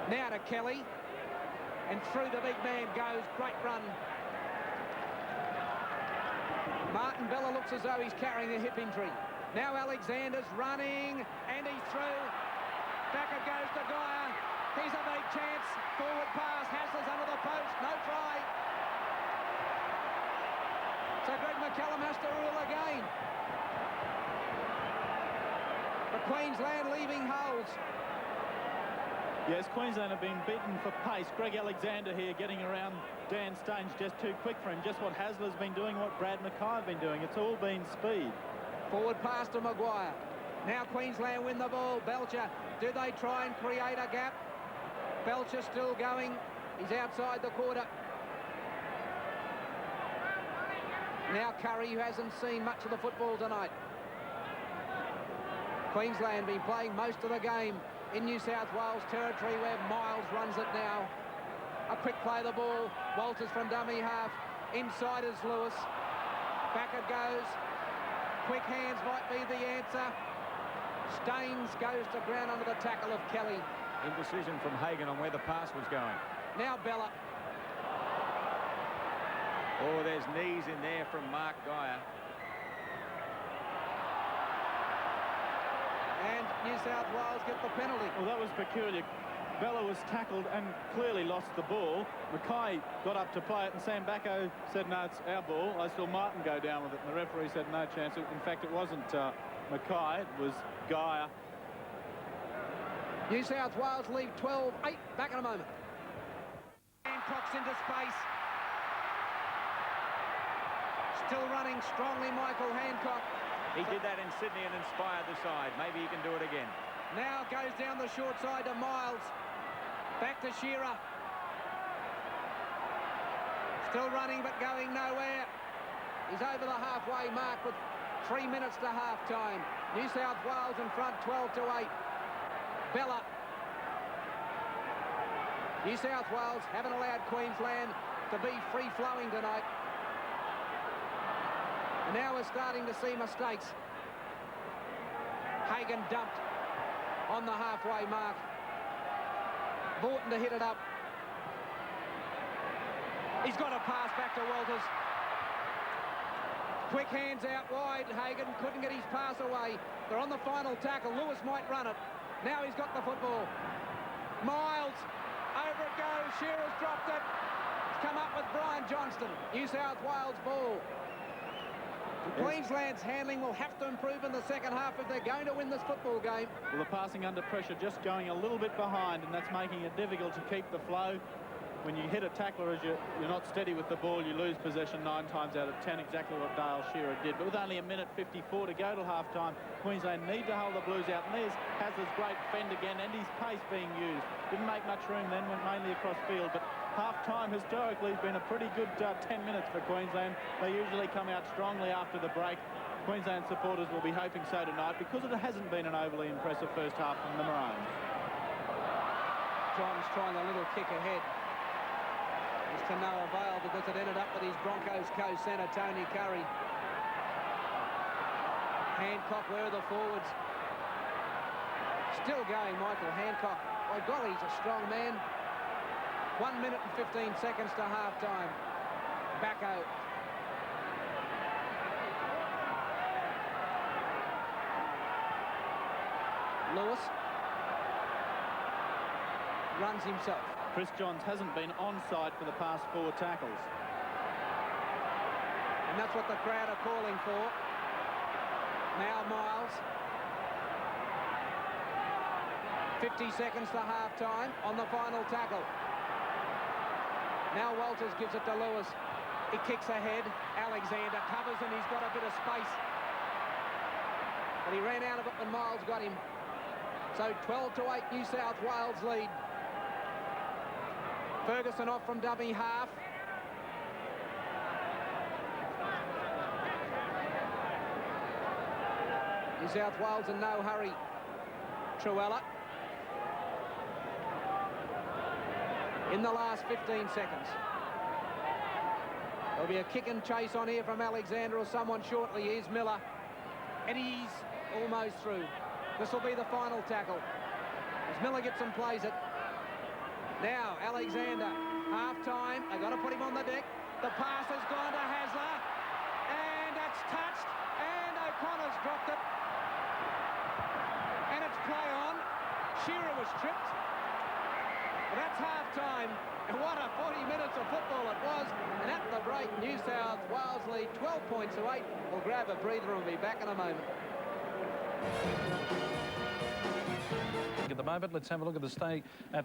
Now to Kelly. And through the big man goes. Great run. Martin Bella looks as though he's carrying a hip injury. Now Alexander's running, and he's through. Back it goes to Guyer. Here's a big chance. Forward pass. Hasl's under the post. No try. So Greg McCallum has to rule again. But Queensland leaving holes. Yes, Queensland have been beaten for pace. Greg Alexander here getting around Dan Staines just too quick for him. Just what Hasler's been doing, what Brad Mackay have been doing. It's all been speed. Forward pass to Maguire. Now Queensland win the ball. Belcher, do they try and create a gap? Belcher still going. He's outside the quarter. Now Curry, who hasn't seen much of the football tonight. Queensland been playing most of the game in New South Wales territory, where Miles runs it now. A quick play the ball. Walters from dummy half. Inside is Lewis. Back it goes. Quick hands might be the answer. Staines goes to ground under the tackle of Kelly. Indecision from Hagan on where the pass was going. Now Bella. Oh, there's knees in there from Mark Guyer. And New South Wales get the penalty. Well, that was peculiar. Bella was tackled and clearly lost the ball. Mackay got up to play it, and Sam Bacco said, no, it's our ball. I saw Martin go down with it, and the referee said no chance. In fact, it wasn't Mackay, it was Guyer. New South Wales leave 12-8. Back in a moment. Hancock's into space. Still running strongly, Michael Hancock. He did that in Sydney and inspired the side. Maybe he can do it again. Now goes down the short side to Miles. Back to Shearer. Still running but going nowhere. He's over the halfway mark with 3 minutes to half-time. New South Wales in front 12-8. Bella. New South Wales haven't allowed Queensland to be free-flowing tonight. And now we're starting to see mistakes. Hagan dumped on the halfway mark. Borton to hit it up. He's got a pass back to Walters. Quick hands out wide. Hagan couldn't get his pass away. They're on the final tackle. Lewis might run it. Now he's got the football. Miles over Shearer's dropped it. It's come up with Brian Johnston. New South Wales ball. Queensland's handling will have to improve in the second half if they're going to win this football game. Well, the passing under pressure just going a little bit behind, and that's making it difficult to keep the flow. When you hit a tackler as you're not steady with the ball, you lose possession 9 times out of 10, exactly what Dale Shearer did. But with only a minute 54 to go till half-time, Queensland need to hold the Blues out. And there's Hasler's great fend again, and his pace being used. Didn't make much room then, went mainly across field. But half-time historically has been a pretty good 10 minutes for Queensland. They usually come out strongly after the break. Queensland supporters will be hoping so tonight because it hasn't been an overly impressive first half from the Maroons. John's trying a little kick ahead. It's to no avail because it ended up with his Broncos co-centre, Tony Curry. Hancock, where are the forwards? Still going, Michael Hancock. By golly, he's a strong man. 1 minute and 15 seconds to half-time. Backo. Lewis runs himself. Chris Johns hasn't been onside for the past 4 tackles. And that's what the crowd are calling for. Now Miles. 50 seconds to half-time on the final tackle. Now Walters gives it to Lewis. He kicks ahead. Alexander covers and he's got a bit of space. But he ran out of it when Miles got him. So 12-8 New South Wales lead. Ferguson off from dummy half. New South Wales in no hurry. Truella. In the last 15 seconds. There'll be a kick and chase on here from Alexander or someone shortly. Here's Miller. And he's almost through. This will be the final tackle. As Miller gets and plays it. Now, Alexander, half-time. They've got to put him on the deck. The pass has gone to Hasler. And it's touched. And O'Connor's dropped it. And it's play on. Shearer was tripped. But that's half-time. And what a 40 minutes of football it was. And at the break, New South Wales lead 12 points to 8. We'll grab a breather and we'll be back in a moment. At the moment, let's have a look at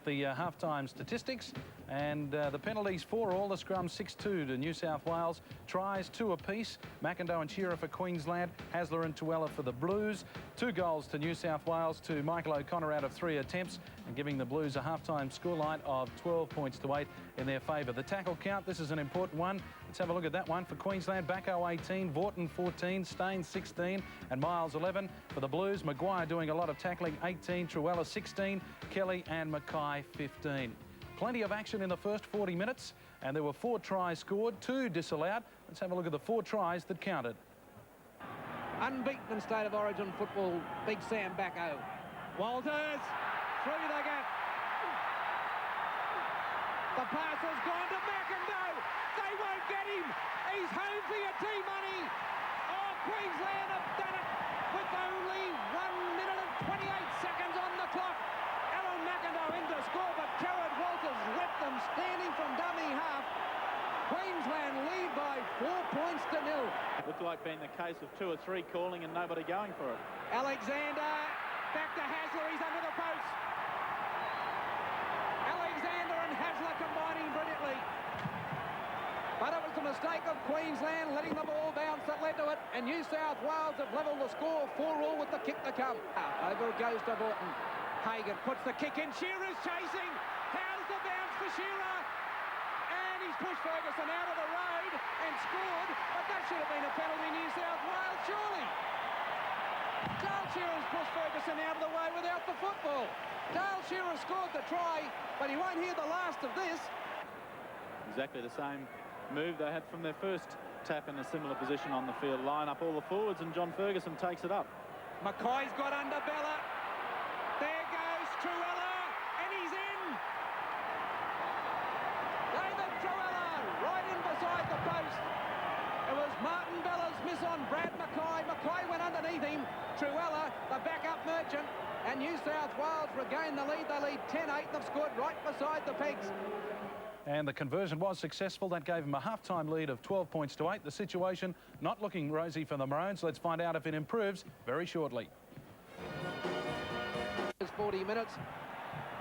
the half-time statistics, and the penalties 4 all. The scrum 6-2 to New South Wales. Tries 2 apiece. McIndoe and Shearer for Queensland. Hasler and Tuella for the Blues. 2 goals to New South Wales to Michael O'Connor out of 3 attempts, and giving the Blues a half-time scoreline of 12 points to 8 in their favour. The tackle count, this is an important one. Let's have a look at that one. For Queensland, Backo 18, Vaughton 14, Stain 16 and Miles 11. For the Blues, Maguire doing a lot of tackling, 18, Truella 16, Kelly and Mackay 15. Plenty of action in the first 40 minutes, and there were 4 tries scored, 2 disallowed. Let's have a look at the 4 tries that counted. Unbeaten in State of Origin football, Big Sam Backo. Walters, through the gap. The pass has gone to McIndoe. They won't get him. He's home for your T-money. Oh, Queensland have done it with only 1 minute and 28 seconds on the clock. Alan McIndoe in to score, but Jared Walters left them standing from dummy half. Queensland lead by 4 points to 0. It looked like being the case of 2 or 3 calling and nobody going for it. Alexander, back to Hasler, he's under the post. Alexander and Hasler combining brilliantly. But it was a mistake of Queensland letting the ball bounce that led to it. And New South Wales have levelled the score 4-4 with the kick to come. Over it goes to Vaughton. Hagan puts the kick in. Shearer's chasing. How's the bounce for Shearer? And he's pushed Ferguson out of the road and scored. But that should have been a penalty, New South Wales, surely. Dale Shearer's pushed Ferguson out of the way without the football. Dale Shearer scored the try, but he won't hear the last of this. Exactly the same move they had from their first tap in a similar position on the field. Line up all the forwards and John Ferguson takes it up. Mackay's got under Bella. There goes Truella, and he's in. David Truella right in beside the post. It was Martin Bella's miss on Brad Mackay. Mackay went underneath him. Truella, the backup merchant, And New South Wales regain the lead. They lead 10-8. They've scored right beside the Pegs. And the conversion was successful. That gave them a half-time lead of 12 points to 8. The situation not looking rosy for the Maroons. Let's find out if it improves very shortly. 40 minutes.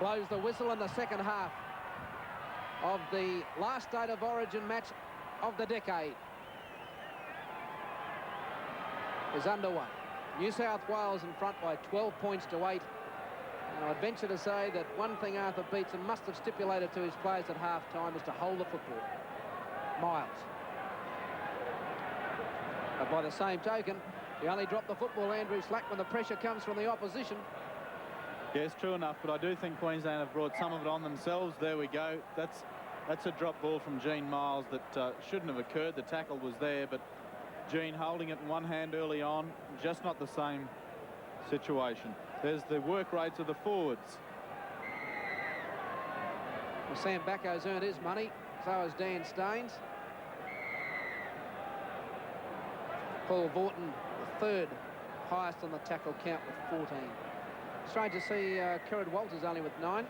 Blows the whistle in the second half of the last State of Origin match of the decade is underway. New South Wales in front by 12 points to 8. And I'd venture to say that one thing Arthur Beetson must have stipulated to his players at half-time is to hold the football. Miles. But by the same token, you only drop the football, Andrew Slack, when the pressure comes from the opposition. Yes, true enough, but I do think Queensland have brought some of it on themselves. There we go. That's a drop ball from Gene Miles that shouldn't have occurred. The tackle was there, but Gene holding it in one hand early on, just not the same situation. There's the work rates of the forwards. Well, Sam Bacco's earned his money, so has Dan Staines. Paul Vaughton, the third highest on the tackle count with 14. Strange to see Kerrod Walters only with 9.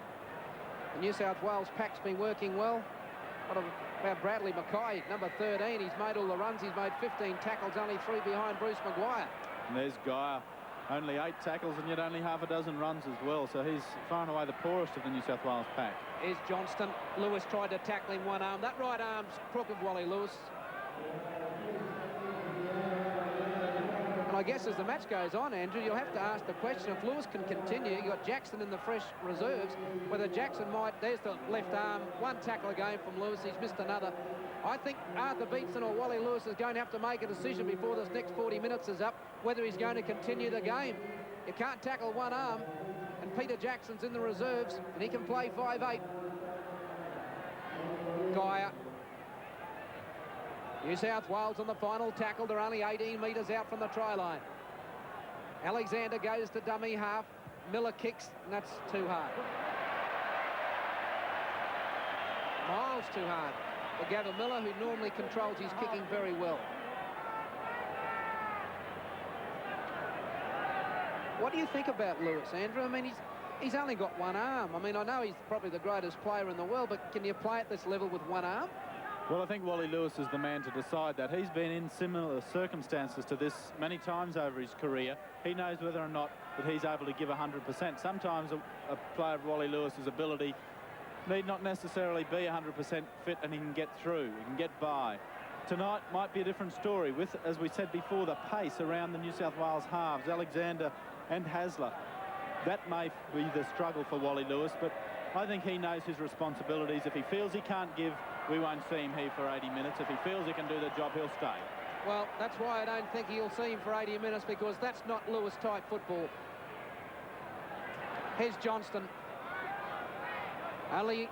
The New South Wales pack's been working well. What about Bradley Mackay, number 13? He's made all the runs. He's made 15 tackles, only 3 behind Bruce Maguire. And there's Geyer. Only 8 tackles and yet only half a dozen runs as well. So he's far and away the poorest of the New South Wales pack. Here's Johnston. Lewis tried to tackle him one arm. That right arm's crooked, Wally Lewis. And I guess as the match goes on, Andrew, you'll have to ask the question, if Lewis can continue, you've got Jackson in the fresh reserves, whether Jackson might, there's the left arm, 1 tackle a game from Lewis, he's missed another. I think Arthur Beetson or Wally Lewis is going to have to make a decision before this next 40 minutes is up, whether he's going to continue the game. You can't tackle one arm, and Peter Jackson's in the reserves, and he can play 5'8". Geyer. New South Wales on the final tackle. They're only 18 metres out from the try line. Alexander goes to dummy half. Miller kicks, and that's too hard. Miles too hard for Gavin Miller, who normally controls his kicking very well. What do you think about Lewis, Andrew? I mean, he's only got one arm. I mean, I know he's probably the greatest player in the world, but can you play at this level with one arm? Well, I think Wally Lewis is the man to decide that. He's been in similar circumstances to this many times over his career. He knows whether or not that he's able to give 100%. Sometimes a player of Wally Lewis's ability need not necessarily be 100% fit, and he can get through, he can get by. Tonight might be a different story with, as we said before, the pace around the New South Wales halves, Alexander and Hasler. That may be the struggle for Wally Lewis, but I think he knows his responsibilities. If he feels he can't give, we won't see him here for 80 minutes. If he feels he can do the job, he'll stay. Well, that's why I don't think he'll see him for 80 minutes, because that's not Lewis-type football. Here's Johnston. Only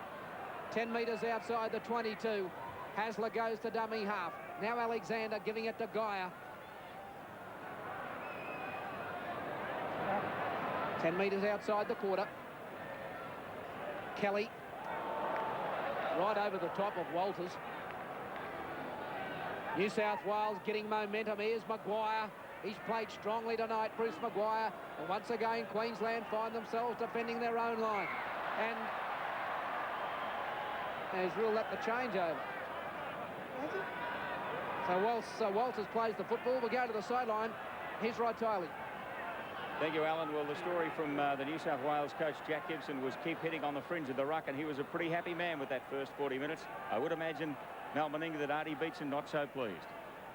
10 metres outside the 22. Hasler goes to dummy half. Now Alexander giving it to Geyer. 10 metres outside the quarter. Kelly. Right over the top of Walters. New South Wales getting momentum. Here's Maguire. He's played strongly tonight, Bruce Maguire. And once again, Queensland find themselves defending their own line. And he's ruled that the changeover. So Walters plays the football. We'll go to the sideline. Here's Riley. Thank you, Alan. Well, the story from the New South Wales coach, Jack Gibson, was keep hitting on the fringe of the ruck, and he was a pretty happy man with that first 40 minutes. I would imagine, Mal Meninga, that Artie Beetson not so pleased.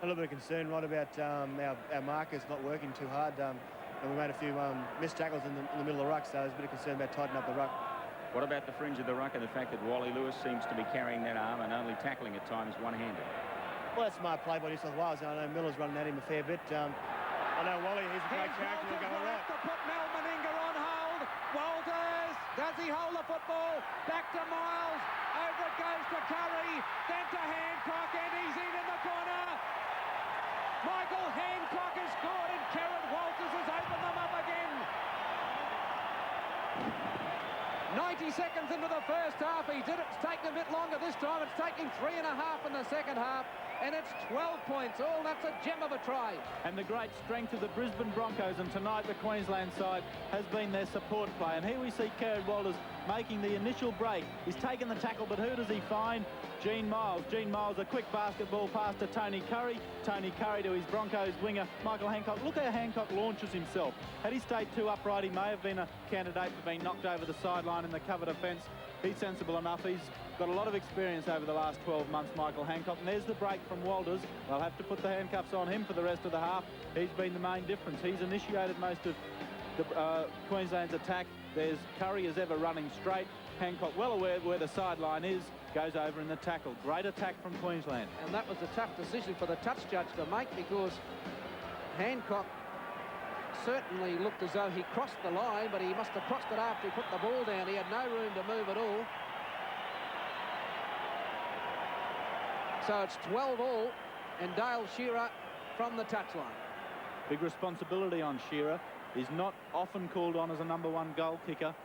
A little bit of concern, right, about our markers not working too hard. And we made a few missed tackles in the middle of the ruck, so there's a bit of concern about tightening up the ruck. What about the fringe of the ruck and the fact that Wally Lewis seems to be carrying that arm and only tackling at times one-handed? Well, that's smart play by New South Wales. I know Miller's running at him a fair bit. I know Wally, he's a great character. He'll go all right. To put Mal Meninga on hold. Walters, does he hold the football? Back to Miles. Over it goes to Curry. Then to Hancock, and he's in the corner. Michael Hancock has scored, and Kerrod Walters has opened them up again. 90 seconds into the first half. He did it. It's taken a bit longer this time. It's taking 3.5 in the second half. and it's 12 points. Oh, that's a gem of a try. And the great strength of the Brisbane Broncos, and tonight the Queensland side has been their support play. And here we see Kerrod Walters making the initial break. He's taken the tackle, but who does he find? Gene Miles. Gene Miles, a quick basketball pass to Tony Curry. Tony Curry to his Broncos winger, Michael Hancock. Look how Hancock launches himself. Had he stayed too upright, he may have been a candidate for being knocked over the sideline in the cover defence. He's sensible enough. He's got a lot of experience over the last 12 months, Michael Hancock. And there's the break from Walters. They'll have to put the handcuffs on him for the rest of the half. He's been the main difference. He's initiated most of the Queensland's attack. There's Curry as ever running straight. Hancock, well aware where the sideline is, goes over in the tackle. Great attack from Queensland. And that was a tough decision for the touch judge to make, because Hancock certainly looked as though he crossed the line, but he must have crossed it after he put the ball down. He had no room to move at all. So it's 12-all, and Dale Shearer from the touchline. Big responsibility on Shearer. He's not often called on as a #1 goal kicker.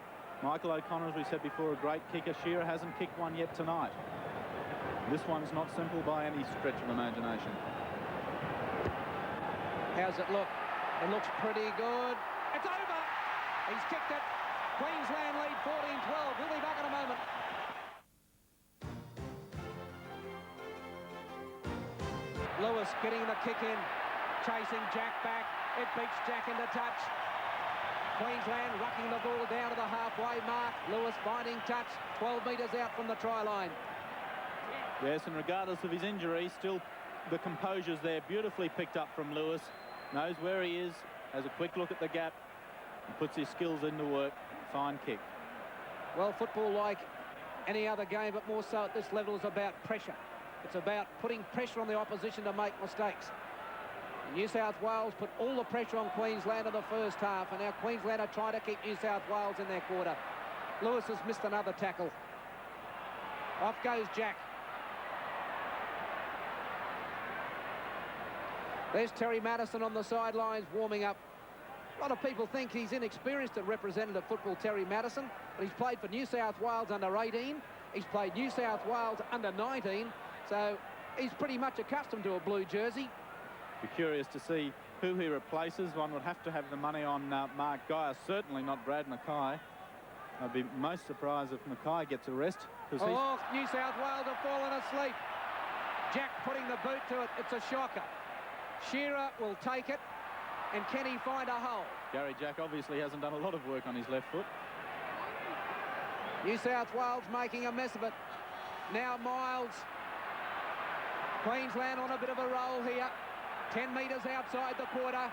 Michael O'Connor, as we said before, a great kicker. Shearer hasn't kicked one yet tonight. This one's not simple by any stretch of imagination. How's it look? It looks pretty good. It's over. He's kicked it. Queensland lead 14-12. We'll be back in a moment. Lewis getting the kick in. Chasing Jack back. It beats Jack into touch. Queensland rucking the ball down to the halfway mark. Lewis finding touch. 12 metres out from the try line. Yes, and regardless of his injury, still the composure's there. Beautifully picked up from Lewis. Knows where he is, has a quick look at the gap, and puts his skills into work. Fine kick. Well, football, like any other game, but more so at this level, is about pressure. It's about putting pressure on the opposition to make mistakes. New South Wales put all the pressure on Queensland in the first half, and now Queensland are trying to keep New South Wales in their quarter. Lewis has missed another tackle. Off goes Jack. There's Terry Madison on the sidelines warming up. A lot of people think he's inexperienced at representative football, Terry Madison, but he's played for New South Wales under 18. He's played New South Wales under 19, so he's pretty much accustomed to a blue jersey. Be curious to see who he replaces. One would have to have the money on Mark Geyer, certainly not Brad Mackay. I'd be most surprised if Mackay gets a rest. Oh, New South Wales have fallen asleep. Jack putting the boot to it. It's a shocker. Shearer will take it, and can he find a hole? Gary Jack obviously hasn't done a lot of work on his left foot. New South Wales making a mess of it. Now Miles. Queensland on a bit of a roll here. 10 metres outside the quarter.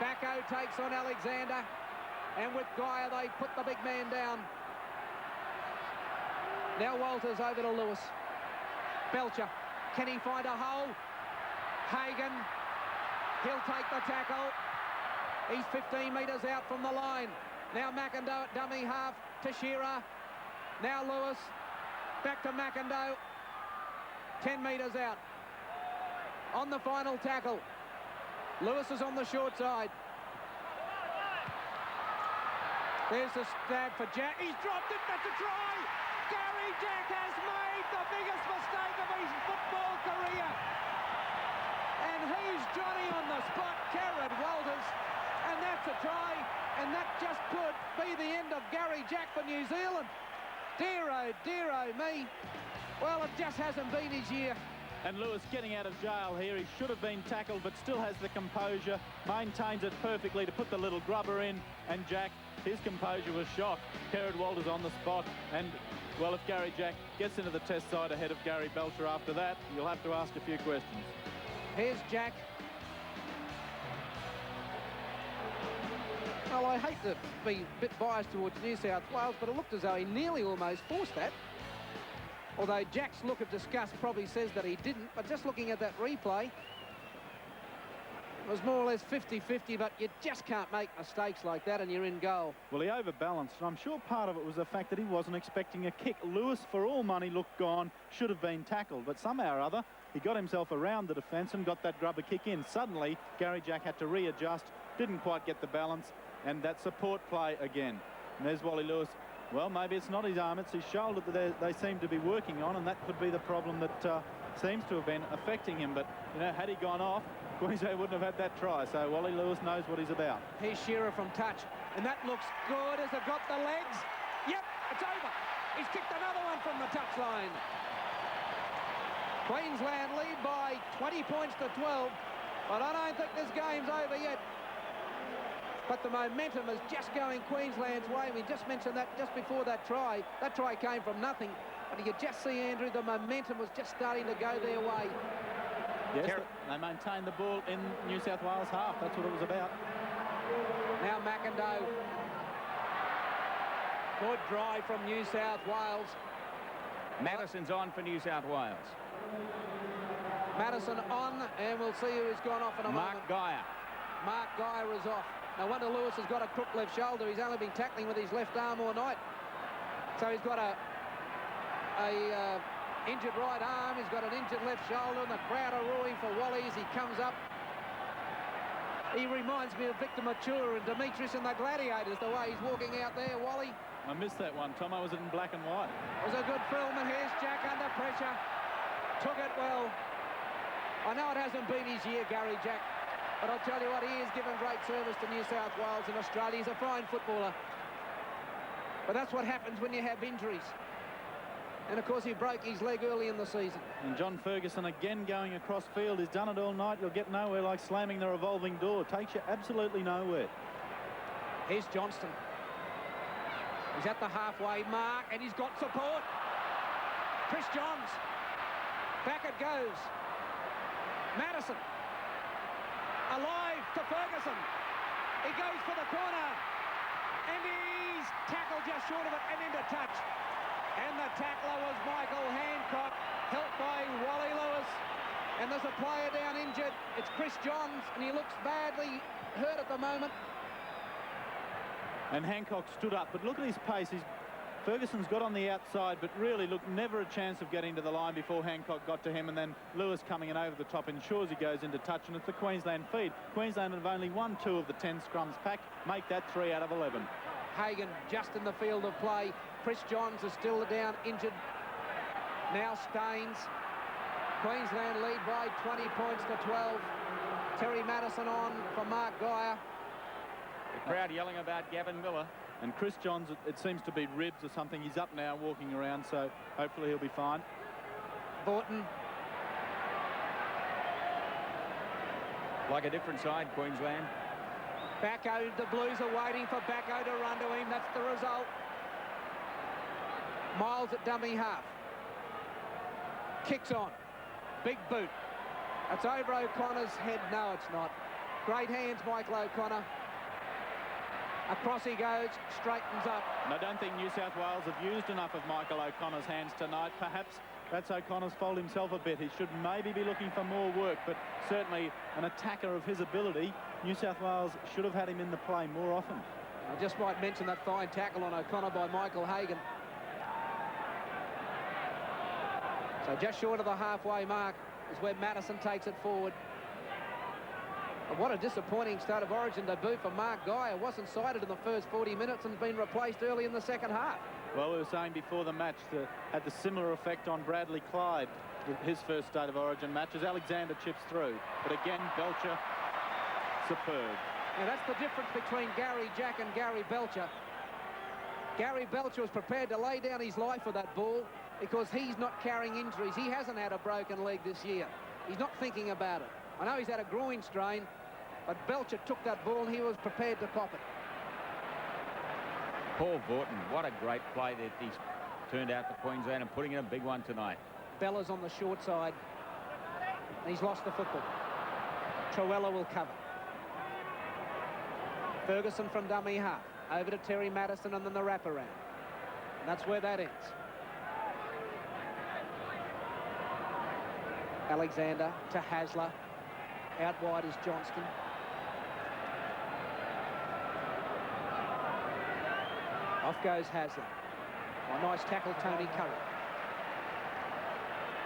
Bacco takes on Alexander, and with Geyer they put the big man down. Now Walters over to Lewis. Belcher, can he find a hole? Hagan, he'll take the tackle. He's 15 metres out from the line. Now McIndoe at dummy half to Shearer. Now Lewis, back to McIndoe. 10 metres out. On the final tackle. Lewis is on the short side. There's the stab for Jack. He's dropped it. That's a try. Gary Jack has made the biggest mistake of his football career. And he's Johnny on the spot, Kerrod Walters. And that's a try. And that just could be the end of Gary Jack for New Zealand. Dear oh me. Well, it just hasn't been his year. And Lewis getting out of jail here. He should have been tackled, but still has the composure. Maintains it perfectly to put the little grubber in. And Jack, his composure was shot. Kerrod Walters on the spot. And, well, if Gary Jack gets into the test side ahead of Gary Belcher after that, you'll have to ask a few questions. Here's Jack. Well, I hate to be a bit biased towards New South Wales, but it looked as though he nearly almost forced that. Although Jack's look of disgust probably says that he didn't, but just looking at that replay, it was more or less 50-50, but you just can't make mistakes like that and you're in goal. Well, he overbalanced, and I'm sure part of it was the fact that he wasn't expecting a kick. Lewis, for all money, looked gone, should have been tackled, but somehow or other, he got himself around the defence and got that grubber kick in. Suddenly, Gary Jack had to readjust, didn't quite get the balance, and that support play again. And there's Wally Lewis. Well, maybe it's not his arm, it's his shoulder that they seem to be working on, and that could be the problem that seems to have been affecting him. But, you know, had he gone off, Queensland wouldn't have had that try. So Wally Lewis knows what he's about. Here's Shearer from touch. And that looks good as they've got the legs. Yep, it's over. He's kicked another one from the touchline. Queensland lead by 20 points to 12. But I don't think this game's over yet. But the momentum is just going Queensland's way. We just mentioned that just before that try. That try came from nothing. But you could just see, Andrew, the momentum was just starting to go their way. Yes, they maintained the ball in New South Wales half. That's what it was about. Now McIndoe. Good drive from New South Wales. Madison's on for New South Wales. Madison on, and we'll see who's gone off in a moment. Mark Geyer. Mark Geyer is off. No wonder Lewis has got a crook left shoulder. He's only been tackling with his left arm all night. So he's got a injured right arm. He's got an injured left shoulder, and the crowd are roaring for Wally as he comes up. He reminds me of Victor Mature and Demetrius and the Gladiators, the way he's walking out there, Wally. I missed that one, Tom. I was in black and white. It was a good film, and here's Jack under pressure. Took it well. I know it hasn't been his year, Gary Jack, but I'll tell you what, he has given great service to New South Wales and Australia. He's a fine footballer. But that's what happens when you have injuries. And, of course, he broke his leg early in the season. And John Ferguson again going across field. He's done it all night. You'll get nowhere like slamming the revolving door. Takes you absolutely nowhere. Here's Johnston. He's at the halfway mark, and he's got support. Chris Johns. Back it goes. Madison. Alive to Ferguson. He goes for the corner. And he's tackled just short of it and into touch. And the tackler was Michael Hancock, helped by Wally Lewis. And there's a player down injured. It's Chris Johns, and he looks badly hurt at the moment. And Hancock stood up, but look at his pace. Ferguson's got on the outside, but really, look, never a chance of getting to the line before Hancock got to him, and then Lewis coming in over the top ensures he goes into touch, and it's the Queensland feed. Queensland have only won 2 of the 10 scrums packed. Make that 3 out of 11. Hagan just in the field of play. Chris Johns is still down, injured. Now Staines. Queensland lead by 20 points to 12. Terry Madison on for Mark Geyer. The crowd yelling about Gavin Miller. And Chris Johns, it seems to be ribs or something. He's up now walking around, so hopefully he'll be fine. Borton. Like a different side, Queensland. Backo, the Blues are waiting for Backo to run to him. That's the result. Miles at dummy half. Kicks on. Big boot. That's over O'Connor's head. No, it's not. Great hands, Michael O'Connor. Across he goes, straightens up. And I don't think New South Wales have used enough of Michael O'Connor's hands tonight. Perhaps that's O'Connor's fault himself a bit. He should maybe be looking for more work, but certainly an attacker of his ability, New South Wales should have had him in the play more often. I just might mention that fine tackle on O'Connor by Michael Hagan. So just short of the halfway mark is where Madison takes it forward. And what a disappointing start of Origin debut for Mark Geyer. Wasn't sighted in the first 40 minutes and been replaced early in the second half. Well, we were saying before the match that had the similar effect on Bradley Clyde with his first State of Origin match as Alexander chips through. But again, Belcher, superb. Now that's the difference between Gary Jack and Gary Belcher. Gary Belcher was prepared to lay down his life for that ball because he's not carrying injuries. He hasn't had a broken leg this year. He's not thinking about it. I know he's had a groin strain, but Belcher took that ball and he was prepared to cop it. Paul Vorton, what a great play that he's turned out for Queensland and putting in a big one tonight. Bella's on the short side. He's lost the football. Trowella will cover. Ferguson from dummy half. Over to Terry Madison and then the wraparound. And that's where that ends. Alexander to Hasler. Out wide is Johnston. Off goes Hasler. A nice tackle, Tony Curry.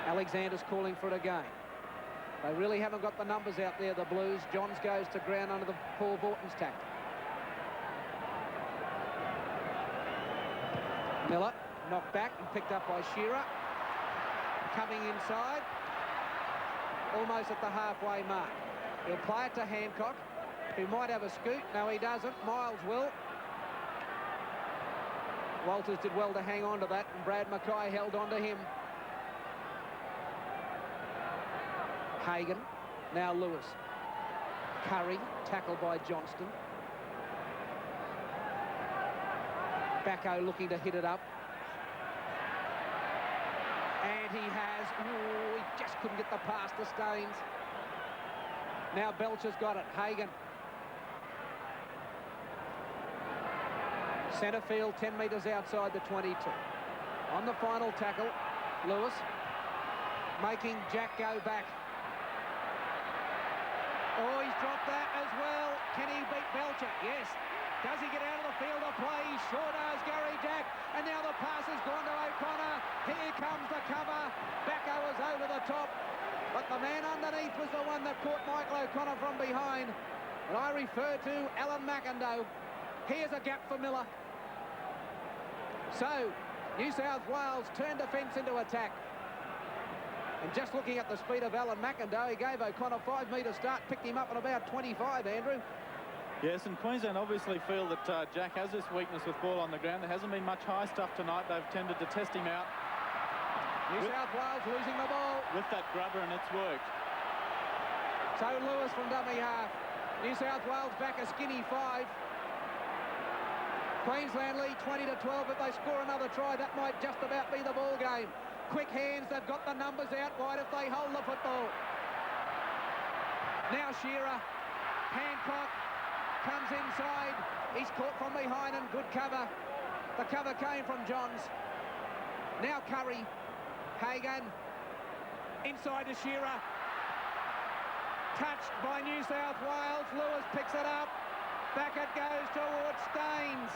Alexander's calling for it again. They really haven't got the numbers out there, the Blues. Johns goes to ground under the Paul Borton's tackle. Miller knocked back and picked up by Shearer. Coming inside. almost at the halfway mark. He'll play it to Hancock, who might have a scoot. No, he doesn't. Miles will. Walters did well to hang on to that, and Brad Mackay held on to him. Hagan, now Lewis. Curry, tackled by Johnston. Bacco looking to hit it up. And he has. Oh, he just couldn't get the pass to Staines. Now Belcher's got it. Hagan. Centre field, 10 metres outside the 22. On the final tackle, Lewis making Jack go back. Oh, he's dropped that as well. Can he beat Belcher? Yes. Does he get out of the field of play? He sure does, Gary Jack. And now the pass has gone to O'Connor. Here comes the cover. Bacco was over the top. But the man underneath was the one that caught Michael O'Connor from behind. And I refer to Alan McIndoe. Here's a gap for Miller. So, New South Wales turned defence into attack. And just looking at the speed of Alan McIndoe, he gave O'Connor 5 metre start, picked him up at about 25, Andrew. Yes, and Queensland obviously feel that Jack has this weakness with ball on the ground. There hasn't been much high stuff tonight. They've tended to test him out. New South Wales losing the ball. With that grubber, and it's worked. So Lewis from dummy half. New South Wales back a skinny 5. Queensland lead 20-12. If they score another try, that might just about be the ball game. Quick hands, they've got the numbers out wide if they hold the football. Now Shearer. Hancock comes inside. He's caught from behind and good cover. The cover came from Johns. Now Curry. Hagan. Inside to Shearer. Touched by New South Wales. Lewis picks it up. Back it goes towards Staines.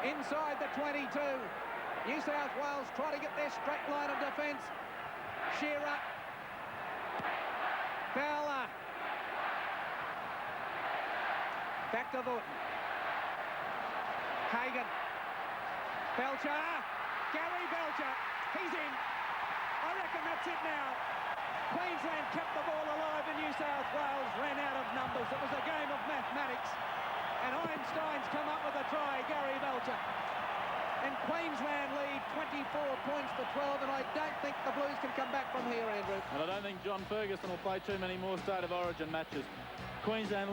Inside the 22. New South Wales try to get their straight line of defence. Shearer. Fowler. Back to Vaughton. Hagan. Belcher. Gary Belcher. He's in. I reckon that's it now. Queensland kept the ball alive and New South Wales ran out of numbers. It was a game of mathematics. And Einstein's come up with a try, Gary Belcher. And Queensland lead 24 points to 12, and I don't think the Blues can come back from here, Andrew. And I don't think John Ferguson will play too many more State of Origin matches. Queensland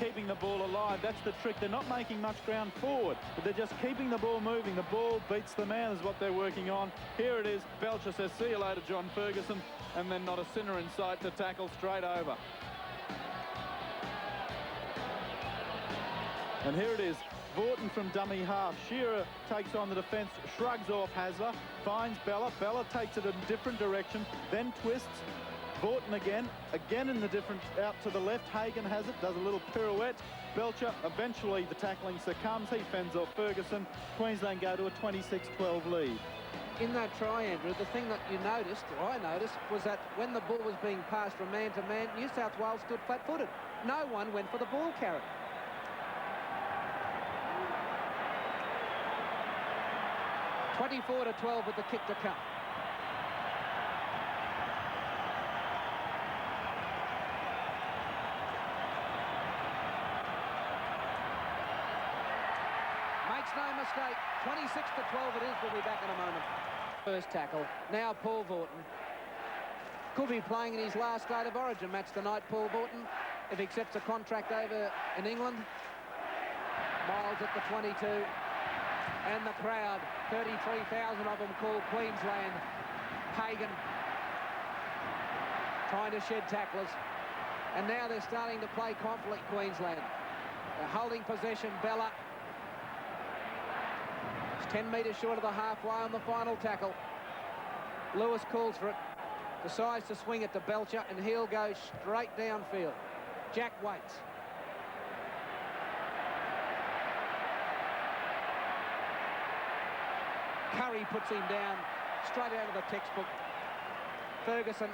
keeping the ball alive. That's the trick. They're not making much ground forward, but they're just keeping the ball moving. The ball beats the man is what they're working on. Here it is. Belcher says, see you later, John Ferguson, and then not a sinner in sight to tackle straight over. And here it is. Vaughton from dummy half. Shearer takes on the defence, shrugs off Hasler, finds Bella. Bella takes it in a different direction, then twists. Vaughton again in the different, out to the left. Hagan has it, does a little pirouette. Belcher, eventually the tackling succumbs. He fends off Ferguson. Queensland go to a 26-12 lead. In that try, Andrew, the thing that you noticed, or I noticed, was that when the ball was being passed from man to man, New South Wales stood flat-footed. No one went for the ball carry. (24-12) with the kick to come. Makes no mistake. 26-12 it is. We'll be back in a moment. First tackle. Now Paul Vaughton. Could be playing in his last State of Origin match tonight, Paul Vaughton, if he accepts a contract over in England. Miles at the 22. And the crowd, 33,000 of them call Queensland. Hagan trying to shed tacklers. And now they're starting to play conflict, Queensland. They're holding possession, Bella. It's 10 metres short of the halfway on the final tackle. Lewis calls for it. Decides to swing it to Belcher, and he'll go straight downfield. Jack waits. Curry puts him down straight out of the textbook. Ferguson,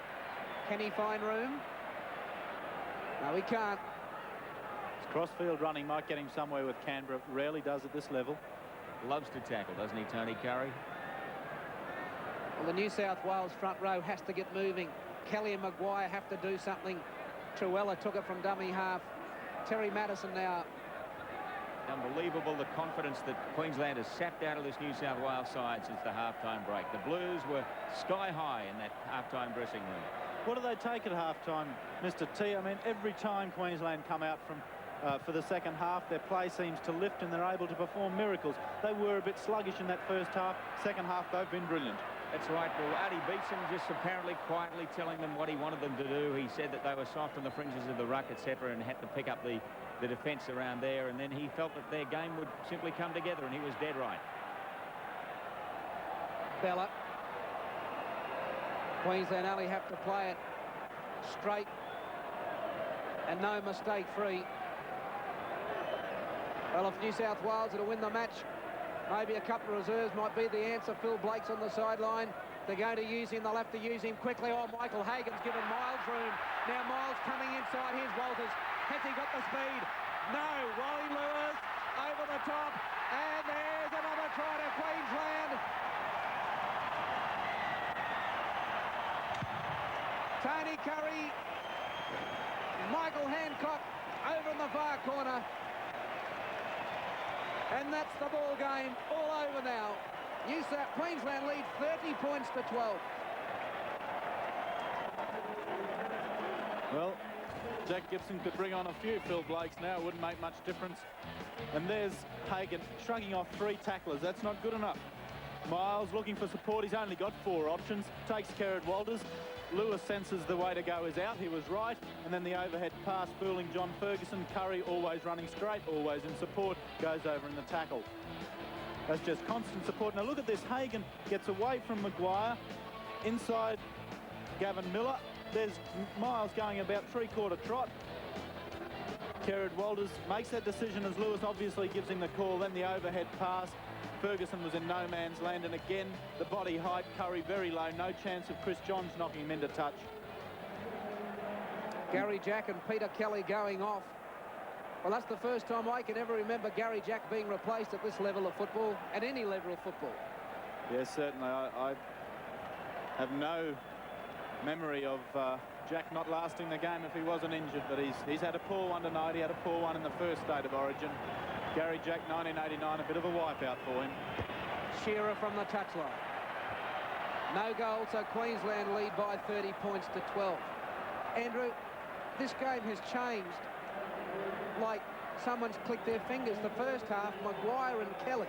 can he find room? No, he can't. His crossfield running might get him somewhere with Canberra. Rarely does at this level. Loves to tackle, doesn't he, Tony Curry? Well, the New South Wales front row has to get moving. Kelly and Maguire have to do something. Truella took it from dummy half. Terry Madison now. Unbelievable the confidence that Queensland has sapped out of this New South Wales side since the halftime break. The Blues were sky high in that halftime dressing room. What do they take at halftime, Mr. T? I mean, every time Queensland come out from for the second half, their play seems to lift and they're able to perform miracles. They were a bit sluggish in that first half. Second half, they've been brilliant. That's right. Well, Addy Beetson just apparently quietly telling them what he wanted them to do. He said that they were soft on the fringes of the ruck, etc., and had to pick up the defence around there, and then he felt that their game would simply come together, and he was dead right. Bella. Queensland only have to play it straight and no mistake free. Well, if New South Wales are to win the match, maybe a couple of reserves might be the answer. Phil Blake's on the sideline. They're going to use him. They'll have to use him quickly. Oh, Michael Hagan's given Miles room. Now Miles coming inside. Here's Walters. Has he got the speed? No. Wally Lewis over the top. And there's another try to Queensland. Tony Curry. Michael Hancock over in the far corner. And that's the ball game all over now. Queensland lead 30 points to 12. Well, Jack Gibson could bring on a few Phil Blakes now. It wouldn't make much difference. And there's Hagan shrugging off 3 tacklers. That's not good enough. Miles looking for support. He's only got 4 options. Takes care of Walters. Lewis senses the way to go is out. He was right. And then the overhead pass, fooling John Ferguson. Curry always running straight, always in support. Goes over in the tackle. That's just constant support. Now look at this. Hagan gets away from Maguire. Inside Gavin Miller. There's Miles going about 3/4 trot. Kerrod Walters makes that decision as Lewis obviously gives him the call. Then the overhead pass. Ferguson was in no man's land, and again the body height. Curry very low. No chance of Chris Johns knocking him into touch. Gary Jack and Peter Kelly going off. Well, that's the first time I can ever remember Gary Jack being replaced at this level of football, at any level of football. Yes, certainly. I have no memory of Jack not lasting the game if he wasn't injured, but he's had a poor one tonight. He had a poor one in the first State of Origin. Gary Jack, 1989, a bit of a wipeout for him. Shearer from the touchline. No goal, so Queensland lead by 30 points to 12. Andrew, this game has changed like someone's clicked their fingers. The first half, Maguire and Kelly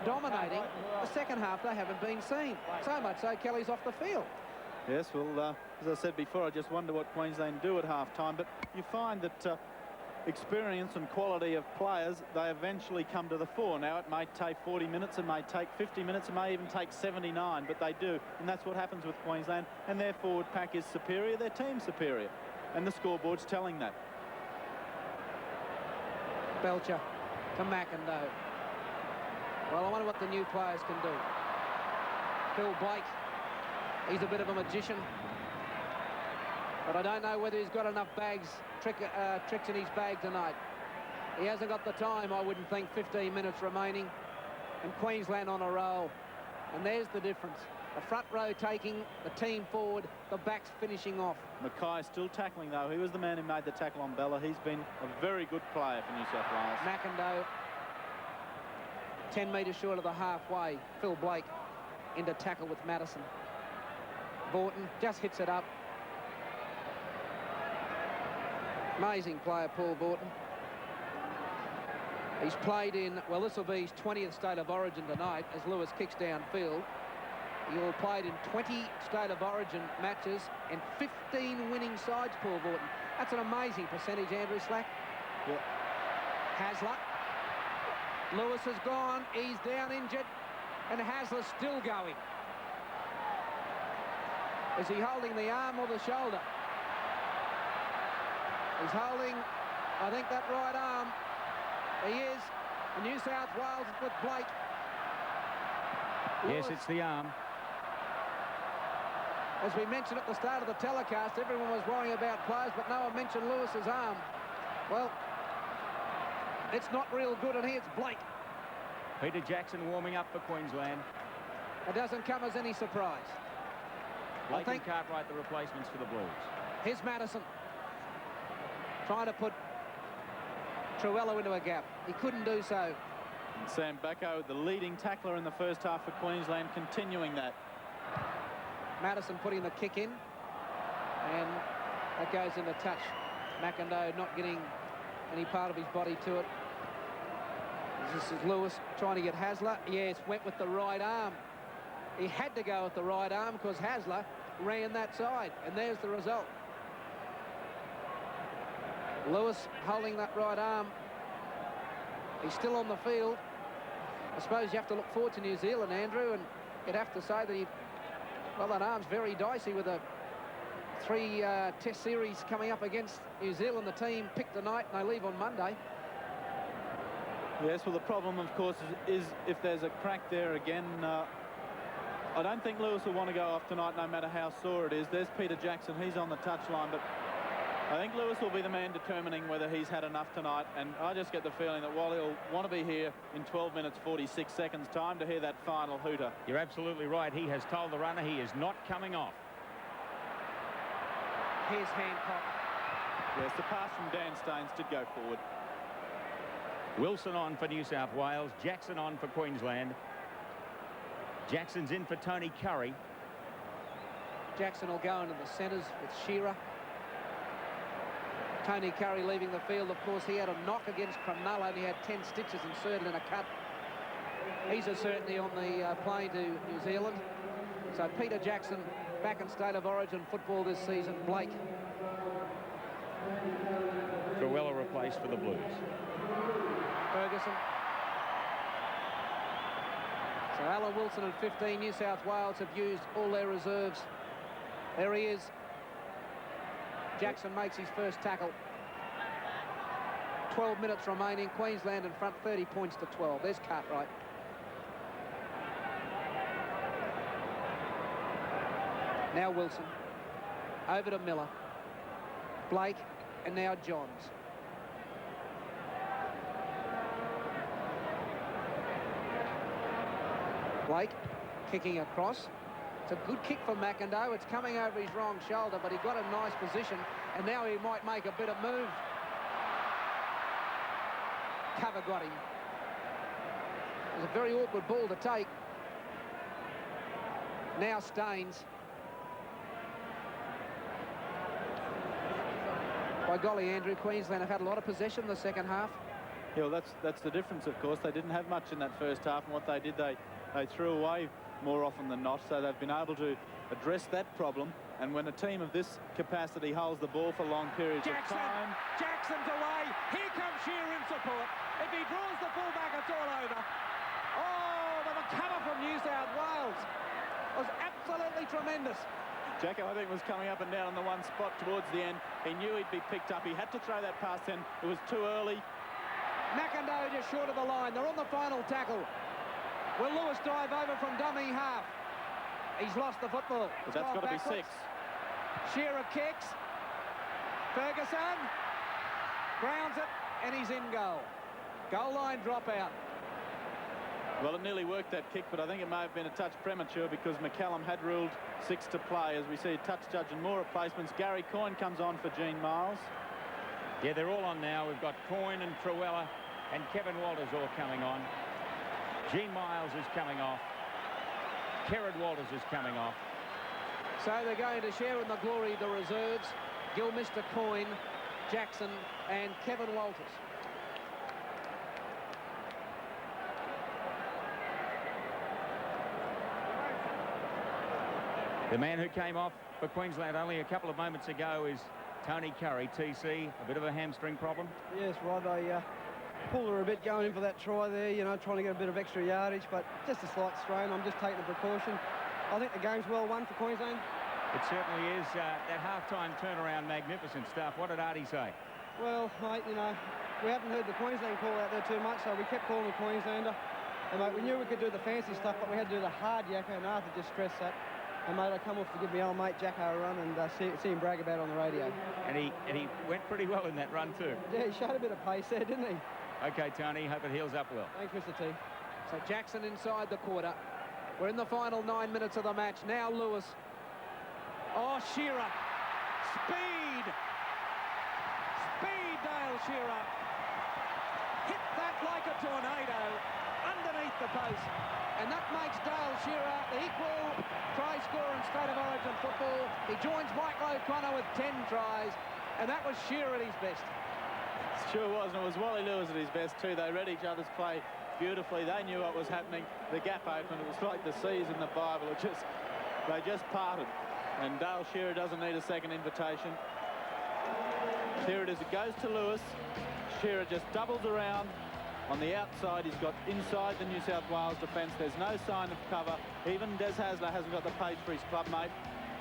dominating. The second half, they haven't been seen. So much so, Kelly's off the field. Yes, well, as I said before, I just wonder what Queensland do at half-time. But you find that experience and quality of players, they eventually come to the fore. Now, it may take 40 minutes, it may take 50 minutes, it may even take 79, but they do. And that's what happens with Queensland. And their forward pack is superior, their team's superior. And the scoreboard's telling that. Belcher to McIndoe. Well, I wonder what the new players can do. Phil Blake, he's a bit of a magician. But I don't know whether he's got enough tricks in his bag tonight. He hasn't got the time, I wouldn't think. 15 minutes remaining. And Queensland on a roll. And there's the difference. The front row taking the team forward, the backs finishing off. Mackay still tackling, though. He was the man who made the tackle on Bella. He's been a very good player for New South Wales. McIndoe, 10 metres short of the halfway. Phil Blake into tackle with Madison. Borton just hits it up. Amazing player, Paul Borton. He's played in, well, this will be his 20th State of Origin tonight as Lewis kicks downfield. He all played in 20 State of Origin matches and 15 winning sides, Paul Borton. That's an amazing percentage, Andrew Slack. Yeah. Hasler. Lewis has gone. He's down injured. And Hasler's still going. Is he holding the arm or the shoulder? He's holding, I think, that right arm. He is. And New South Wales with Blake. Yes, it's the arm. As we mentioned at the start of the telecast, everyone was worrying about players, but no one mentioned Lewis's arm. Well, it's not real good, and here's Blake. Peter Jackson warming up for Queensland. It doesn't come as any surprise. Blake and Cartwright, the replacements for the Blues. Here's Madison trying to put Truello into a gap. He couldn't do so. And Sam Bacco, the leading tackler in the first half for Queensland, continuing that. Madison putting the kick in, and that goes into touch. McIndoe not getting any part of his body to it. This is Lewis trying to get Hasler. Yes, went with the right arm. He had to go with the right arm because Hasler ran that side, and there's the result. Lewis holding that right arm. He's still on the field. I suppose you have to look forward to New Zealand, Andrew, and you'd have to say that well, that arm's very dicey with a 3 test series coming up against New Zealand. The team picked tonight and they leave on Monday. Yes, well, the problem, of course, is if there's a crack there again. I don't think Lewis will want to go off tonight, no matter how sore it is. There's Peter Jackson. He's on the touchline, but I think Lewis will be the man determining whether he's had enough tonight. And I just get the feeling that while he'll want to be here in 12 minutes, 46 seconds time to hear that final hooter. You're absolutely right. He has told the runner he is not coming off. Here's Hancock. Yes, the pass from Dan Staines did go forward. Wilson on for New South Wales. Jackson on for Queensland. Jackson's in for Tony Curry. Jackson will go into the centres with Shearer. Tony Curry leaving the field. Of course, he had a knock against Cronulla and he had 10 stitches inserted in a cut. He's a certainty on the plane to New Zealand. So Peter Jackson back in State of Origin football this season. Blake. Truello replaced for the Blues. Ferguson. So Alan Wilson at 15. New South Wales have used all their reserves. There he is. Jackson makes his first tackle. 12 minutes remaining. Queensland in front, 30 points to 12. There's Cartwright. Now Wilson. Over to Miller. Blake, and now Johns. Blake kicking across. It's a good kick for McIndoe. It's coming over his wrong shoulder, but he got a nice position, and now he might make a bit of move. Cover got him. It was a very awkward ball to take. Now Staines. By golly, Andrew, Queensland have had a lot of possession in the second half. Yeah, well, that's the difference, of course. They didn't have much in that first half, and what they did, they threw away more often than not, so they've been able to address that problem. And when a team of this capacity holds the ball for long periods of time... Jackson's away. Here comes Shearer in support. If he draws the ball back, it's all over. Oh, but the cover from New South Wales was absolutely tremendous. Jacko, I think, was coming up and down on the one spot towards the end. He knew he'd be picked up. He had to throw that pass in. It was too early. McIndoe just short of the line. They're on the final tackle. Will Lewis dive over from dummy half? He's lost the football. But that's got to be 6. Shearer kicks. Ferguson grounds it, and he's in goal. Goal line dropout. Well, it nearly worked, that kick, but I think it may have been a touch premature because McCallum had ruled 6 to play. As we see, touch judge and more replacements. Gary Coyne comes on for Gene Miles. Yeah, they're all on now. We've got Coyne and Truella and Kevin Walters all coming on. Gene Miles is coming off. Kerrod Walters is coming off. So they're going to share in the glory of the reserves. Gilmister, Coyne, Jackson and Kevin Walters. The man who came off for Queensland only a couple of moments ago is Tony Curry, TC. A bit of a hamstring problem. Yes, right. They pulled her a bit going in for that try there, you know, trying to get a bit of extra yardage, but just a slight strain. I'm just taking the precaution. I think the game's well won for Queensland. It certainly is. That half-time turnaround, magnificent stuff. What did Artie say? Well, mate, you know, we haven't heard the Queensland call out there too much, so we kept calling the Queenslander. And, mate, we knew we could do the fancy stuff, but we had to do the hard yakka, and Arthur just stressed that. And, mate, I come off to give my old mate Jacko a run and see him brag about it on the radio. And he went pretty well in that run too. Yeah, he showed a bit of pace there, didn't he? Okay, Tony, hope it heals up well. Thanks, Mr. T. So Jackson inside the quarter. We're in the final 9 minutes of the match. Now Lewis. Oh, Shearer. Speed. Speed, Dale Shearer. Hit that like a tornado underneath the post. And that makes Dale Shearer the equal try scorer in State of Origin football. He joins Michael O'Connor with 10 tries. And that was Shearer at his best. It sure was, and it was Wally Lewis at his best too. They read each other's play beautifully. They knew what was happening. The gap opened. It was like the seas in the Bible. They just parted. And Dale Shearer doesn't need a second invitation. Here it is. It goes to Lewis. Shearer just doubles around. On the outside, he's got inside the New South Wales defence. There's no sign of cover. Even Des Hasler hasn't got the pace for his club mate.